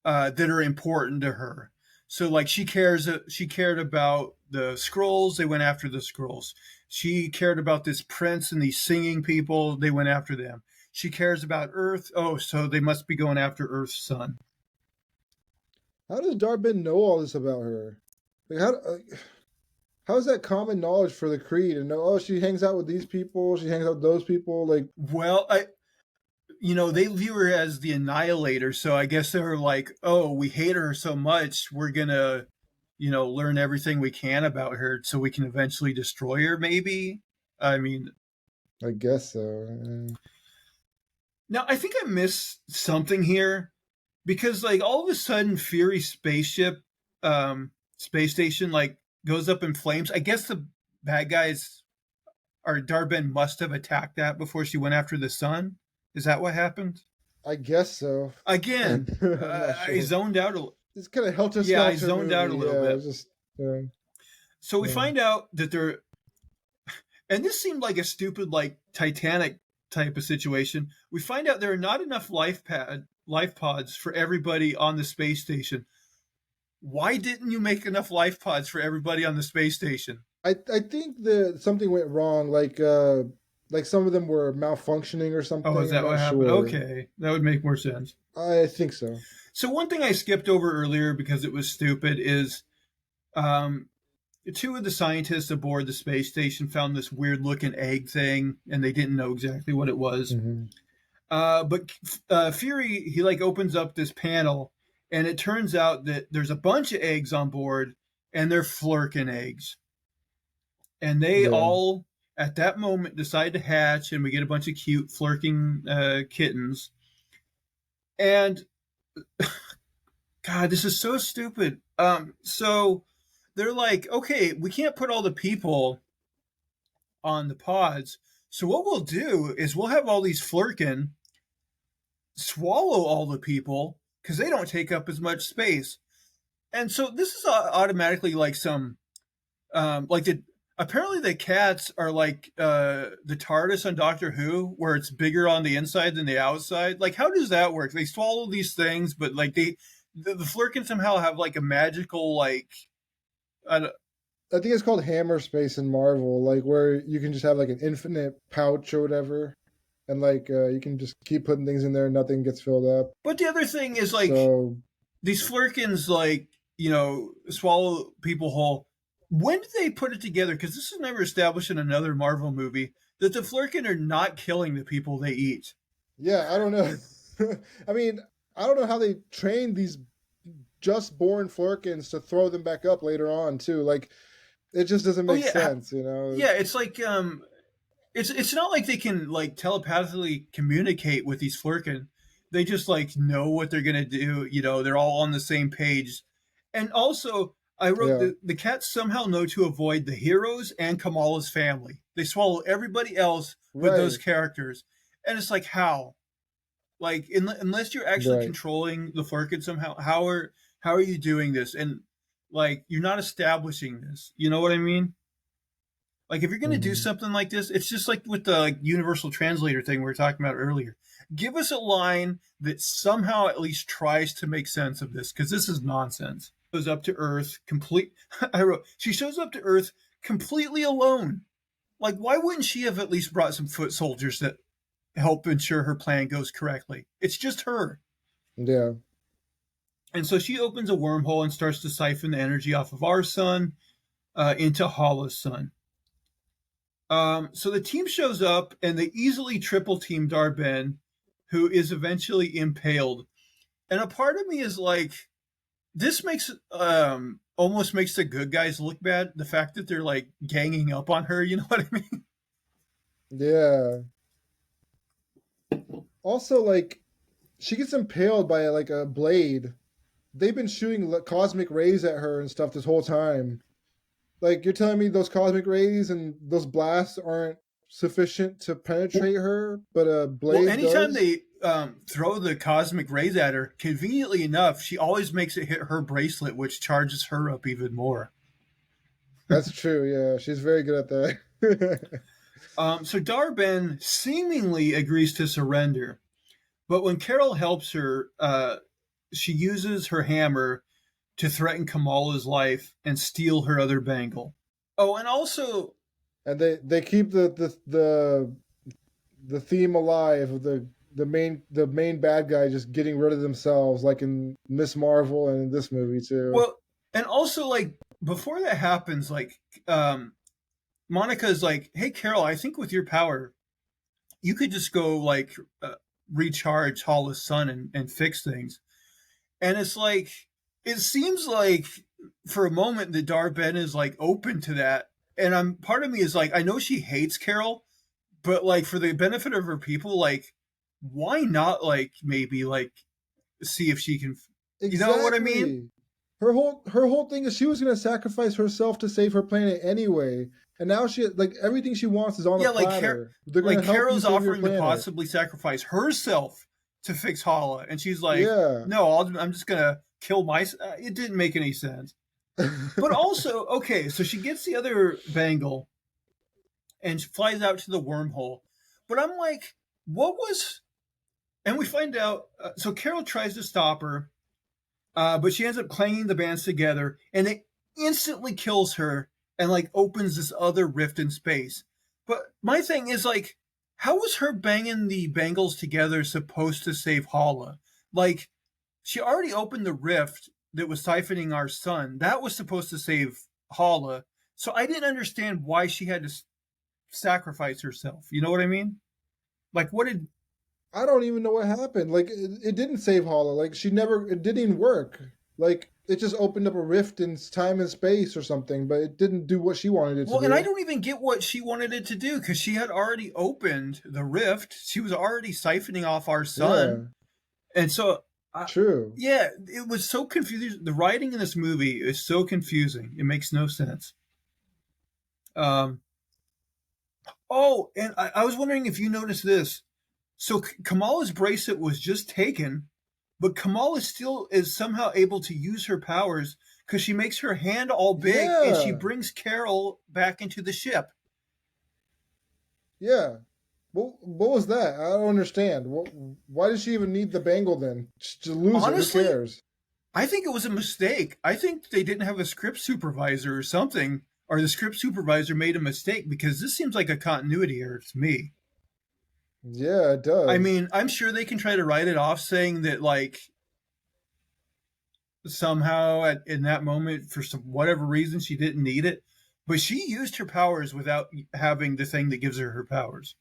that are important to her. So like she cared about the scrolls, they went after the scrolls. She cared about this prince and these singing people, they went after them. She cares about Earth. Oh, so they must be going after Earth's son. How does Darbin know all this about her? Like how is that common knowledge for the Kree to know? Oh, she hangs out with these people. She hangs out with those people. Like, Well, they view her as the annihilator, so I guess they're like, oh, we hate her so much, we're gonna, learn everything we can about her so we can eventually destroy her, maybe. I mean, I guess so. now I think I missed something here because like all of a sudden Fury's spaceship, space station, like goes up in flames. I guess the bad guys or Darben must have attacked that before she went after the sun. Is that what happened? I guess so. Again, I'm not I sure. zoned out. It's kind of helter Yeah, I skelter zoned out a movie. little Yeah, bit. it's just yeah, So we yeah. find out that they're, and this seemed like a stupid, like Titanic type of situation. We find out there are not enough life pods for everybody on the space station. Why didn't you make enough life pods for everybody on the space station? I think that something went wrong. Like some of them were malfunctioning or Oh, is something. I'm that what not happened? sure. Okay, that would make more sense. I think so. So one thing I skipped over earlier because it was stupid is um, two of the scientists aboard the space station found this weird looking egg thing, and they didn't know exactly what it was. Hmm. But Fury, he like opens up this panel, and it turns out that there's a bunch of eggs on board, and they're flurkin eggs, and they Yeah. all at that moment decide to hatch, and we get a bunch of cute flirking kittens. And God, this is so stupid. So they're like, okay, we can't put all the people on the pods. So what we'll do is we'll have all these flirkin swallow all the people because they don't take up as much space. And so this is automatically like some like the apparently the cats are like the TARDIS on Doctor Who, where it's bigger on the inside than the outside. Like, how does that work? They swallow these things, but like the Flurkin somehow have like a magical like I, I think it's called Hammer Space in Marvel, like where you can just have like an infinite pouch or whatever, and like you can just keep putting things in there, and nothing gets filled up. but the other thing is like So these Flurkins like swallow people whole. When did they put it together? Because this is never established in another Marvel movie that the Flurkin are not killing the people they eat. yeah, I don't know. I mean, I don't know how they trained these just born Flurkins to throw them back up later on too. Like it just doesn't Oh make yeah, sense, you know? yeah. It's like it's not like they can like telepathically communicate with these Flurkin. They just like know what they're gonna do. They're all on the same page. And also, I wrote Yeah, the cats somehow know to avoid the heroes and Kamala's family. They swallow everybody else but those right, characters, and it's like how, like unless you're actually right. controlling the Flurkin somehow, how are you doing this? And like you're not establishing this. You know what I mean? Like if you're going to do Hmm. something like this, it's just like with the like, universal translator thing we were talking about earlier. Give us a line that somehow at least tries to make sense of this because this is nonsense. Goes up to Earth complete. I wrote she shows up to Earth completely alone. Like why wouldn't she have at least brought some foot soldiers that help ensure her plan goes correctly? It's just her. Yeah. And so she opens a wormhole and starts to siphon the energy off of our sun into Hala's sun. So the team shows up and they easily triple team Dar-Ben, who is eventually impaled. And a part of me is like, this makes almost makes the good guys look bad. The fact that they're like ganging up on her, you know what I mean? Yeah. Also, like, she gets impaled by like a blade. They've been shooting cosmic rays at her and stuff this whole time. Like, you're telling me those cosmic rays and those blasts aren't sufficient to penetrate her, but a Well, blade anytime does? they throw the cosmic rays at her, conveniently enough, she always makes it hit her bracelet, which charges her up even more. That's true, yeah. She's very good at that. So Dar-Ben seemingly agrees to surrender, but when Carol helps her, she uses her hammer to threaten Kamala's life and steal her other bangle. Oh, and also, And they keep the theme alive of the main bad guy just getting rid of themselves, like in Miss Marvel and in this movie too. well, and also, like, before that happens, like, Monica is like, "Hey, Carol, I think with your power, you could just go like recharge Hala's sun and fix things." And it's like, it seems like for a moment that Dar-Ben is like open to that, and I'm part of me is like, I know she hates Carol, but like for the benefit of her people, like, why not like maybe like see if she can, you know what I mean? Exactly. Her whole thing is she was gonna sacrifice herself to save her planet anyway, and now she like everything she wants is on a Yeah, platter. They're gonna like help you Carol's save your offering to planet. possibly sacrifice herself to fix Hala, and she's like, Yeah. "No, I'm just gonna kill my." It didn't make any sense. But also, okay, so she gets the other bangle and she flies out to the wormhole. But I'm like, what was? And we find out. So Carol tries to stop her, but she ends up clanging the bands together, and it instantly kills her and like opens this other rift in space. But my thing is like, how was her banging the bangles together supposed to save Hala? Like, she already opened the rift that was siphoning our sun. That was supposed to save Hala. So I didn't understand why she had to sacrifice herself. You know what I mean? Like, what did? I don't even know what happened. Like it didn't save Hala. Like it didn't even work. Like it just opened up a rift in time and space or something, but it didn't do what she wanted it to Well, and I do. don't even get what she wanted it to do because she had already opened the rift. She was already siphoning off our sun, Yeah, and so, I, true. yeah, it was so confusing. The writing in this movie is so confusing; it makes no sense. Um. Oh, and I was wondering if you noticed this. So Kamala's bracelet was just taken, but Kamala still is somehow able to use her powers because she makes her hand all big and she Yeah, brings Carol back into the ship. yeah. What was that? I don't understand. Why does she even need the bangle then? Just lose it. Who Honestly, cares? I think it was a mistake. I think they didn't have a script supervisor or something, or the script supervisor made a mistake because this seems like a continuity error to me. Yeah, it I does. mean, I'm sure they can try to write it off saying that, like, somehow in that moment, for some whatever reason, she didn't need it. But she used her powers without having the thing that gives her her powers.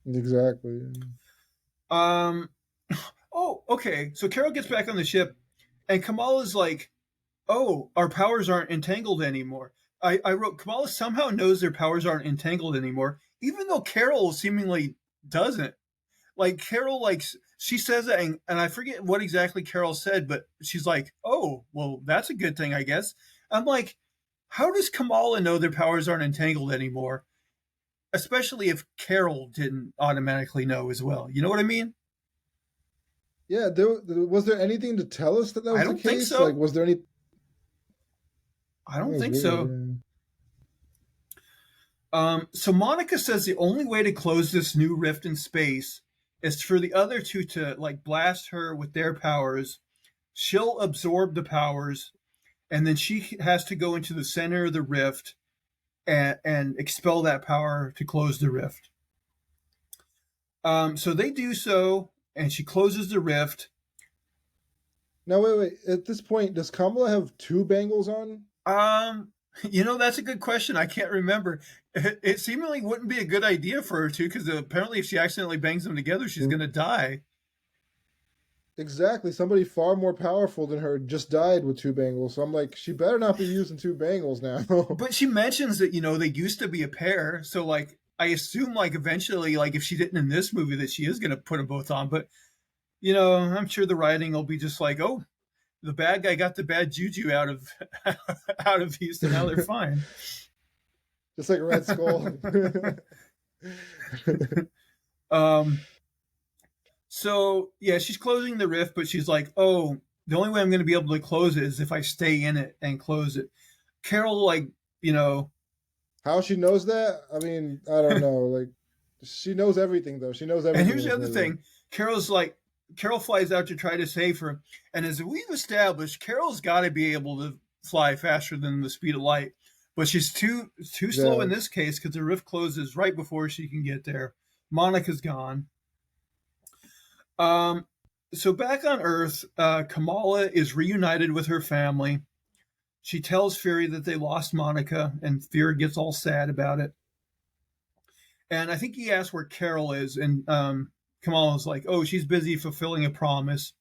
Exactly. Um, oh, okay. So Carol gets back on the ship, and Kamala's like, "Oh, our powers aren't entangled anymore." I wrote Kamala somehow knows their powers aren't entangled anymore, even though Carol seemingly doesn't. Like Carol, like she says that, and I forget what exactly Carol said, but she's like, "Oh, well, that's a good thing, I guess." I'm like, how does Kamala know their powers aren't entangled anymore? Especially if Carol didn't automatically know as well. You know what I mean? Yeah, was there anything to tell us that that I was the don't think case? Like, so. was there any? I That don't was think weird. so. So Monica says the only way to close this new rift in space is for the other two to like blast her with their powers. She'll absorb the powers, and then she has to go into the center of the rift and expel that power to close the rift. So they do so, and she closes the rift. Now, wait. At this point, does Kamala have two bangles on? Um, that's a good question. I can't remember. It seemingly wouldn't be a good idea for her to, because apparently if she accidentally bangs them together, she's going to die. Exactly. Somebody far more powerful than her just died with two bangles. So I'm like, she better not be using two bangles now. But she mentions that, they used to be a pair. So, like, I assume, like, eventually, like, if she didn't in this movie, that she is going to put them both on. But, I'm sure the writing will be just like, oh, the bad guy got the bad juju out of out of these, so now they're fine. Just like Red Skull. So yeah, she's closing the rift, but she's like, oh, the only way I'm going to be able to close it is if I stay in it and close it. Carol, like, how she knows that? I mean, I don't know. Like, she knows everything, though. She knows everything. And here's the other thing: Carol flies out to try to save her, and as we've established, Carol's got to be able to fly faster than the speed of light, but she's too slow in this case because the rift closes right before she can get there. Monica's gone. So back on Earth, Kamala is reunited with her family. She tells Fury that they lost Monica, and Fury gets all sad about it. And I think he asks where Carol is, and Kamala's like, oh, she's busy fulfilling a promise.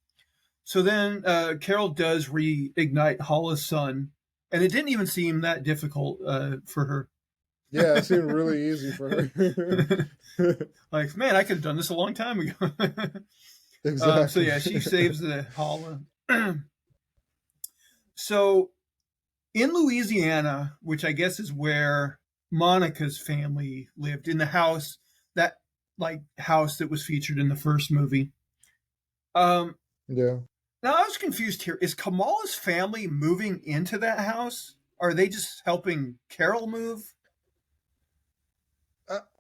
So then Carol does reignite Hala's sun, and it didn't even seem that difficult for her. Yeah, it seemed really easy for her. Like, man, I could have done this a long time ago. Exactly. So yeah, she saves the Hala. So in Louisiana, which I guess is where Monica's family lived, in the house that was featured in the first movie. Yeah. Now I was confused here. Is Kamala's family moving into that house? Or are they just helping Carol move?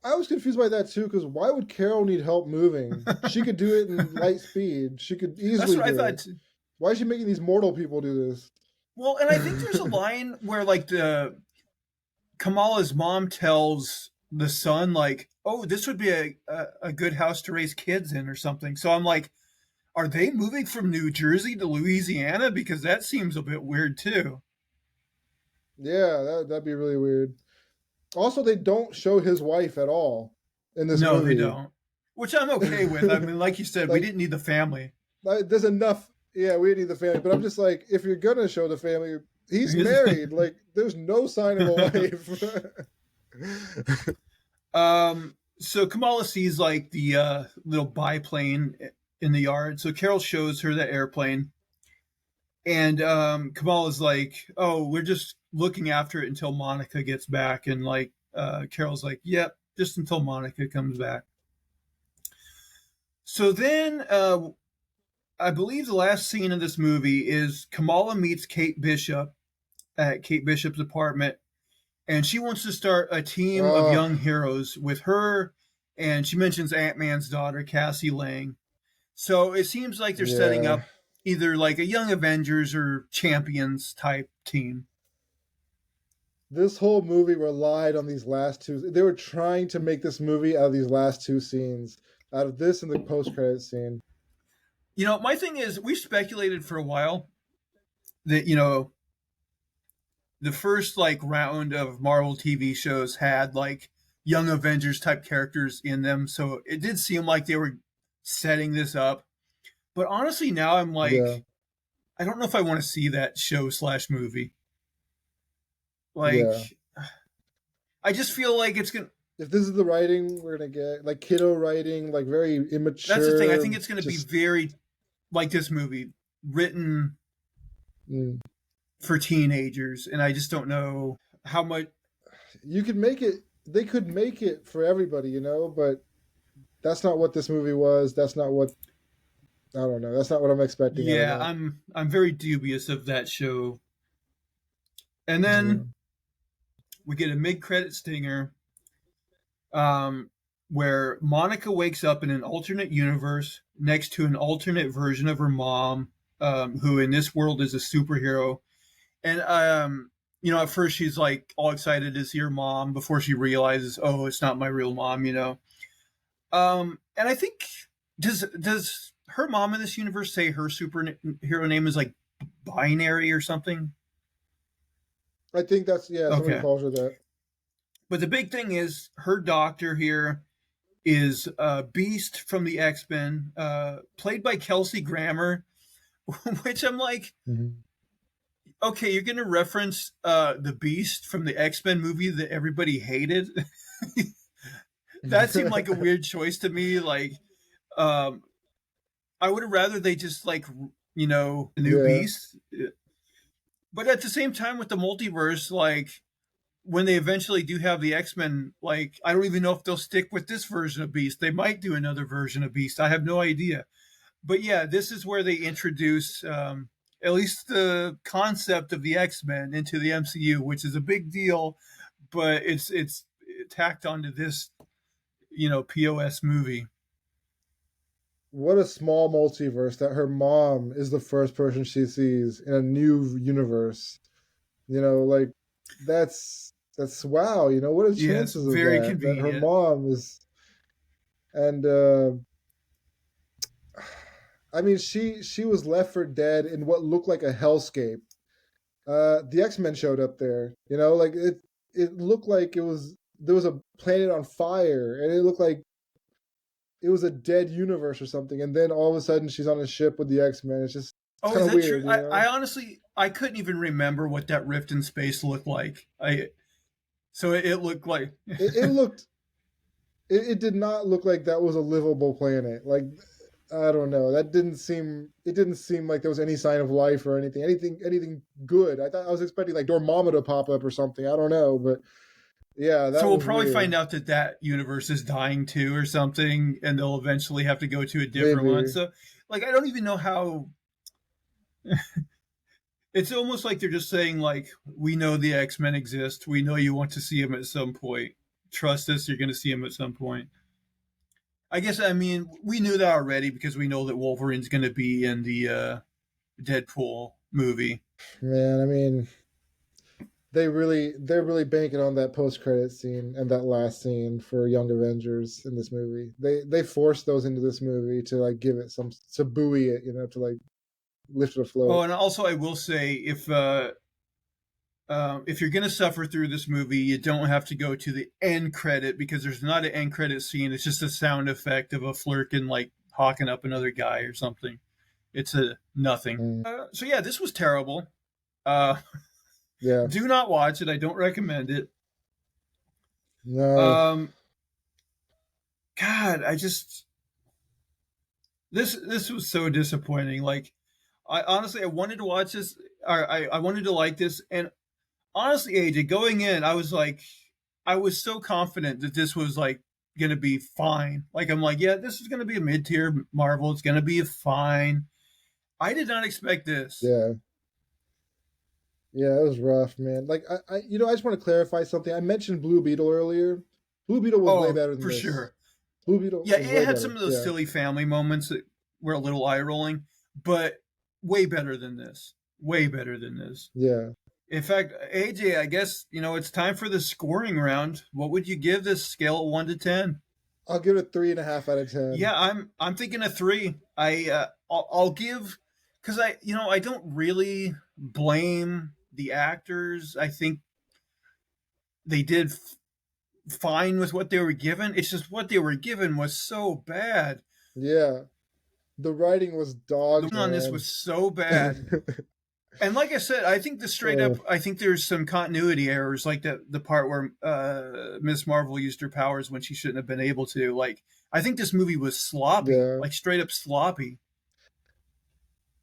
I was confused by that too, because why would Carol need help moving? She could do it in light speed. She could easily do it. Thought. Why is she making these mortal people do this? Well, and I think there's a line where like Kamala's mom tells the son, like, oh, this would be a good house to raise kids in or something. So I'm like, are they moving from New Jersey to Louisiana? Because that seems a bit weird too. Yeah, that'd be really weird. Also, they don't show his wife at all in this movie. No, they don't. Which I'm okay with. I mean, like you said, we didn't need the family. There's enough. Yeah, we didn't need the family. But I'm just like, if you're going to show the family, he's married. Like, there's no sign of a wife. So Kamala sees, like, the little biplane in the yard. So Carol shows her the airplane. And Kamala's like, oh, we're just looking after it until Monica gets back. And like Carol's like, yep, just until Monica comes back. So then I believe the last scene of this movie is Kamala meets Kate Bishop at Kate Bishop's apartment. And she wants to start a team of young heroes with her. And she mentions Ant-Man's daughter, Cassie Lang. So it seems like they're setting up either like a Young Avengers or Champions type team. This whole movie relied on these last two. They were trying to make this movie out of these last two scenes, out of this and the post-credit scene. My thing is, we speculated for a while that, the first like round of Marvel TV shows had like Young Avengers type characters in them. So it did seem like they were setting this up. But honestly, now I'm like, I don't know if I want to see that show / movie. Like, I just feel like it's going to... If this is the writing we're going to get, like kiddo writing, like very immature... That's the thing. I think it's going to be very like this movie, written for teenagers. And I just don't know how much... You could make it... They could make it for everybody, but that's not what this movie was. That's not what... I don't know. That's not what I'm expecting. Yeah, I'm very dubious of that show. And then we get a mid-credit stinger where Monica wakes up in an alternate universe next to an alternate version of her mom, who in this world is a superhero. And, at first she's like all excited to see her mom before she realizes, oh, it's not my real mom, And I think, does her mom in this universe say her superhero name is like Binary or something? I think that's, yeah, somebody Okay. calls her that. But the big thing is her doctor here is Beast from the X-Men, played by Kelsey Grammer, which I'm like, Mm-hmm. okay, you're going to reference the Beast from the X-Men movie that everybody hated. That seemed like a weird choice to me. Like, um, I would have rather they just like, a new Yeah. Beast. But at the same time, with the multiverse, like when they eventually do have the X-Men, like I don't even know if they'll stick with this version of Beast. They might do another version of Beast. I have no idea. But yeah, this is where they introduce at least the concept of the X-Men into the MCU, which is a big deal. But it's tacked onto this, POS movie. What a small multiverse that her mom is the first person she sees in a new universe. Like that's wow. What are the Yes, chances of very that her convenient. mom is, and I mean, she was left for dead in what looked like a hellscape. The X-Men showed up there. Like it looked like there was a planet on fire, and it looked like it was a dead universe or something. And then all of a sudden, she's on a ship with the X-Men. It's Oh, kind is of that true? weird. I honestly I couldn't even remember what that rift in space looked like. It looked like It looked. It did not look like that was a livable planet. Like, I don't know. That didn't seem. It didn't seem like there was any sign of life or anything. Anything good. I was expecting like Dormammu to pop up or something. I don't know, but yeah, so that we'll was probably find weird. out that universe is dying too or something, and they'll eventually have to go to a different one. Maybe. So like I don't even know how. It's almost like they're just saying like we know the X-Men exist. We know you want to see them at some point. Trust us, you're going to see them at some point. I guess I mean we knew that already because we know that Wolverine's going to be in the Deadpool movie. Man, I mean, they're really banking on that post credit scene and that last scene for Young Avengers in this movie. They forced those into this movie to like give it some to buoy it, to like lift it Oh, afloat. and also I will say if you're going to suffer through this movie, you don't have to go to the end credit because there's not an end credit scene. It's just a sound effect of a flirkin like hawking up another guy or something. It's a nothing. Mm, So yeah, this was terrible. Uh, yeah. do not watch it. I don't recommend it. No. Um, God, I just this was so disappointing. Like, I honestly I wanted to watch this. Or I wanted to like this, and honestly, AJ, going in, I was so confident that this was like gonna be fine. Like I'm like, yeah, this is gonna be a mid tier Marvel. It's gonna be fine. I did not expect this. Yeah. Yeah, it was rough, man. Like I just want to clarify something. I mentioned Blue Beetle earlier. Blue Beetle was way Oh, better than for this. sure. Blue Beetle Yeah, was it way had some better. of those Yeah. silly family moments that were a little eye rolling, but way better than this. Way better than this. Yeah. In fact, AJ, I guess it's time for the scoring round. What would you give this scale of 1 to 10? I'll give it a 3.5 out of 10. Yeah, I'm thinking a 3. I'll give because I don't really blame the actors. I think they did fine with what they were given. It's just what they were given was so bad. Yeah. The writing was The dogs, one on this man. was so bad. And like I said, I think uh, I think there's some continuity errors, like the part where Miss Marvel used her powers when she shouldn't have been able to. Like, I think this movie was sloppy, yeah. like straight up sloppy.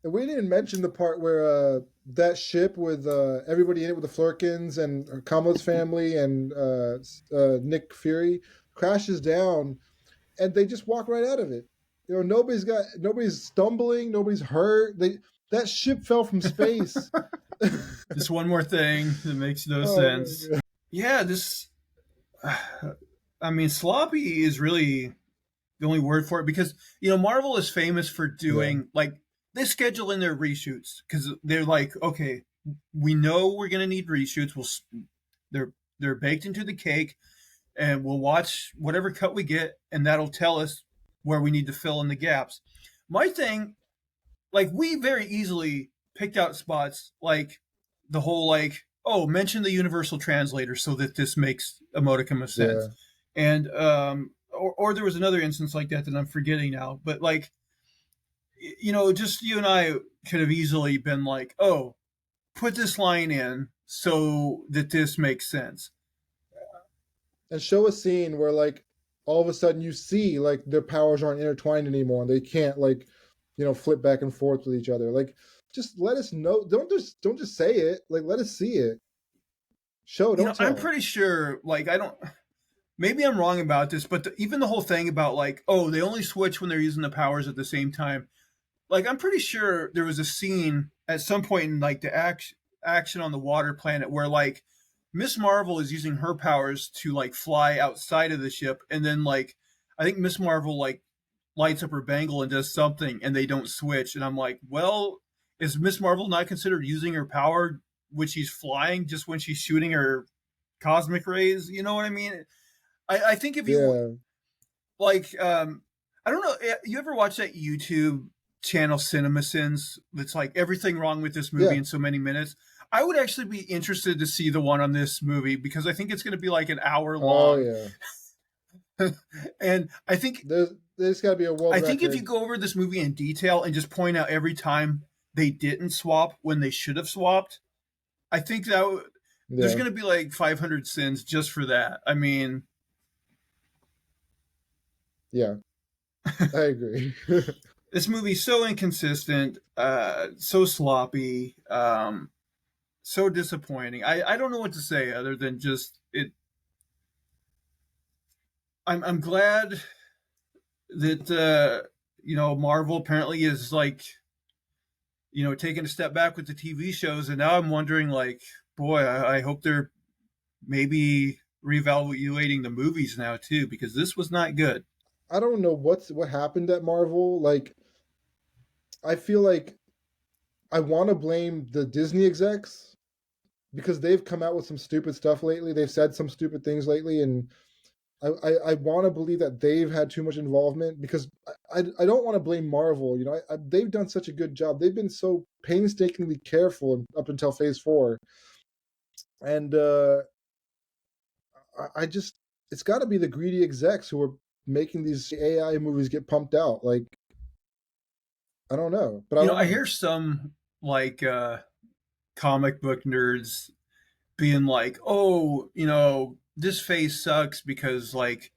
And we didn't mention the part where that ship with everybody in it with the Flurkins and Kamala's family and Nick Fury crashes down, and they just walk right out of it. Nobody's stumbling, nobody's hurt. That ship fell from space. Just one more thing that makes no Oh my sense. god. Yeah, I mean, sloppy is really the only word for it because Marvel is famous for Yeah. doing like they schedule in their reshoots because they're like, okay, we know we're gonna need reshoots. They're they're baked into the cake, and we'll watch whatever cut we get, and that'll tell us where we need to fill in the gaps. My thing, like, we very easily picked out spots like the whole, like, oh, mention the universal translator so that this makes a modicum of sense. Yeah. And or there was another instance like that I'm forgetting now, but like, just you and I could have easily been like, oh, put this line in so that this makes sense. And show a scene where like all of a sudden you see like their powers aren't intertwined anymore and they can't like, flip back and forth with each other. Like just let us know. Don't just say it. Like let us see it. Show, don't I'm tell. pretty sure, like, I don't, maybe I'm wrong about this, but even the whole thing about, like, oh, they only switch when they're using the powers at the same time. Like, I'm pretty sure there was a scene at some point in, like, the action on the water planet where, like, Miss Marvel is using her powers to, like, fly outside of the ship. And then, like, I think Miss Marvel, like, lights up her bangle and does something and they don't switch. And I'm like, well, is Miss Marvel not considered using her power when she's flying just when she's shooting her cosmic rays? You know what I mean? I think if you Yeah. like, I don't know, you ever watch that YouTube channel CinemaSins that's like everything wrong with this movie Yeah. in so many minutes? I would actually be interested to see the one on this movie because I think it's going to be like an hour Oh long. yeah. And I think There's got to be a world if you record. go over this movie in detail and just point out every time they didn't swap when they should have swapped, I think that there's Yeah. going to be like 500 sins just for that. I mean, Yeah. I agree. this movie's so inconsistent, so sloppy, so disappointing. I don't know what to say other than just it. I'm glad that Marvel apparently is like taking a step back with the TV shows, and now I'm wondering, like, boy, I hope they're maybe reevaluating the movies now too because this was not good. I don't know what happened at Marvel. Like I feel like I want to blame the Disney execs because they've come out with some stupid stuff lately. They've said some stupid things lately, and I want to believe that they've had too much involvement because I don't want to blame Marvel. They've done such a good job. They've been so painstakingly careful up until Phase 4, and I just it's got to be the greedy execs who are making these AI movies get pumped out. Like I don't know, but I don't I know. hear some like comic book nerds being like, "Oh, this phase sucks because like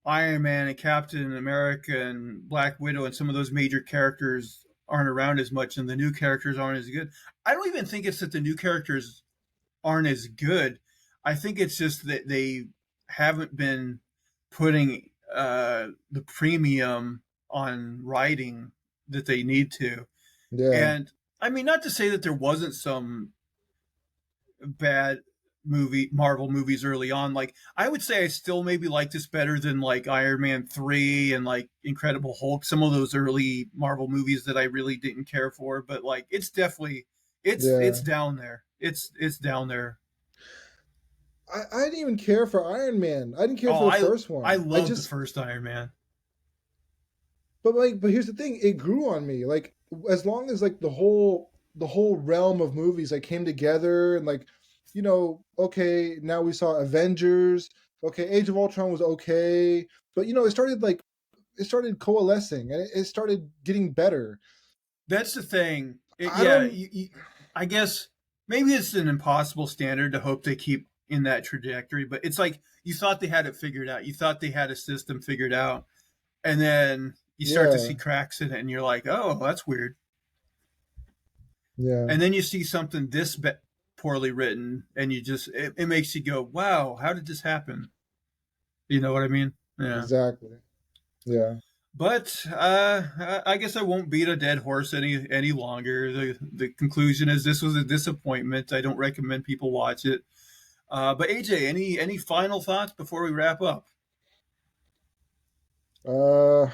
Iron Man and Captain America and Black Widow and some of those major characters aren't around as much and the new characters aren't as good." I don't even think it's that the new characters aren't as good. I think it's just that they haven't been putting the premium on writing that they need to. Yeah, And I mean, not to say that there wasn't some bad Marvel movies early on. Like, I would say I still maybe like this better than like Iron Man 3 and like Incredible Hulk, some of those early Marvel movies that I really didn't care for, but like it's definitely it's yeah. down there. It's down there. I didn't even care for Iron Man. I didn't care for Oh, the I first I one. I love the just, first Iron Man. but here's the thing: it grew on me. Like as long as like the whole realm of movies like came together and like, okay, now we saw Avengers. Okay, Age of Ultron was okay, but it started coalescing and it started getting better. That's the thing. I Yeah, don't. I guess maybe it's an impossible standard to hope they keep in that trajectory, but it's like you thought they had it figured out. You thought they had a system figured out, and then you start to see Yeah, cracks in it, and you're like, "Oh, that's weird." yeah, And then you see something this poorly written, and it makes you go, "Wow, how did this happen?" You know what I mean? Yeah. exactly. Yeah. But I guess I won't beat a dead horse any longer. The conclusion is this was a disappointment. I don't recommend people watch it. But AJ, any final thoughts before we wrap up? Uh,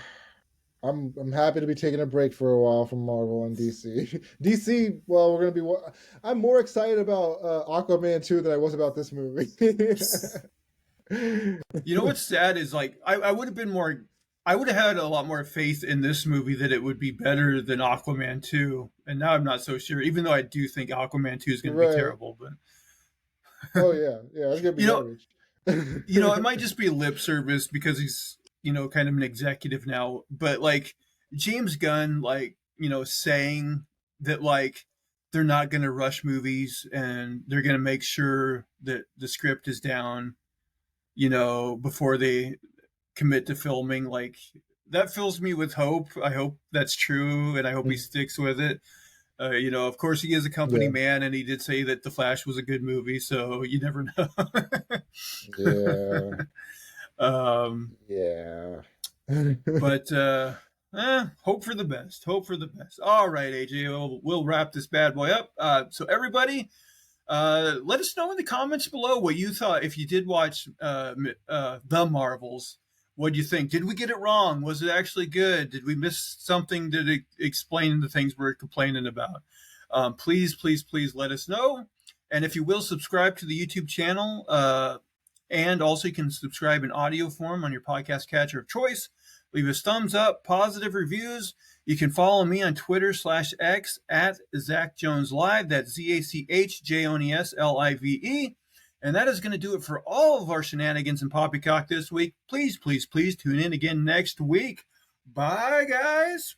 I'm happy to be taking a break for a while from Marvel and DC. DC, well, we're gonna be. I'm more excited about Aquaman 2 than I was about this movie. You know what's sad is like I would have been more. I would have had a lot more faith in this movie that it would be better than Aquaman 2. And now I'm not so sure, even though I do think Aquaman 2 is going to be Right. terrible. But, Oh yeah, yeah, it's gonna be you know, garbage. it might just be lip service because he's, kind of an executive now. But, like, James Gunn, like, saying that, like, they're not going to rush movies and they're going to make sure that the script is down, before they commit to filming, like, that fills me with hope. I hope that's true, and I hope he sticks with it. Of course, he is a company Yeah, man, and he did say that The Flash was a good movie, so you never know. yeah, um, yeah. but hope for the best. Hope for the best. All right, AJ, we'll wrap this bad boy up. So everybody, let us know in the comments below what you thought if you did watch The Marvels. What do you think? Did we get it wrong? Was it actually good? Did we miss something to explain the things we're complaining about? Please, please, please let us know. And if you will, subscribe to the YouTube channel. And also, you can subscribe in audio form on your podcast catcher of choice. Leave us thumbs up, positive reviews. You can follow me on Twitter/X at Zach Jones Live. That's ZachJonesLive. And that is going to do it for all of our shenanigans and poppycock this week. Please, please, please tune in again next week. Bye, guys.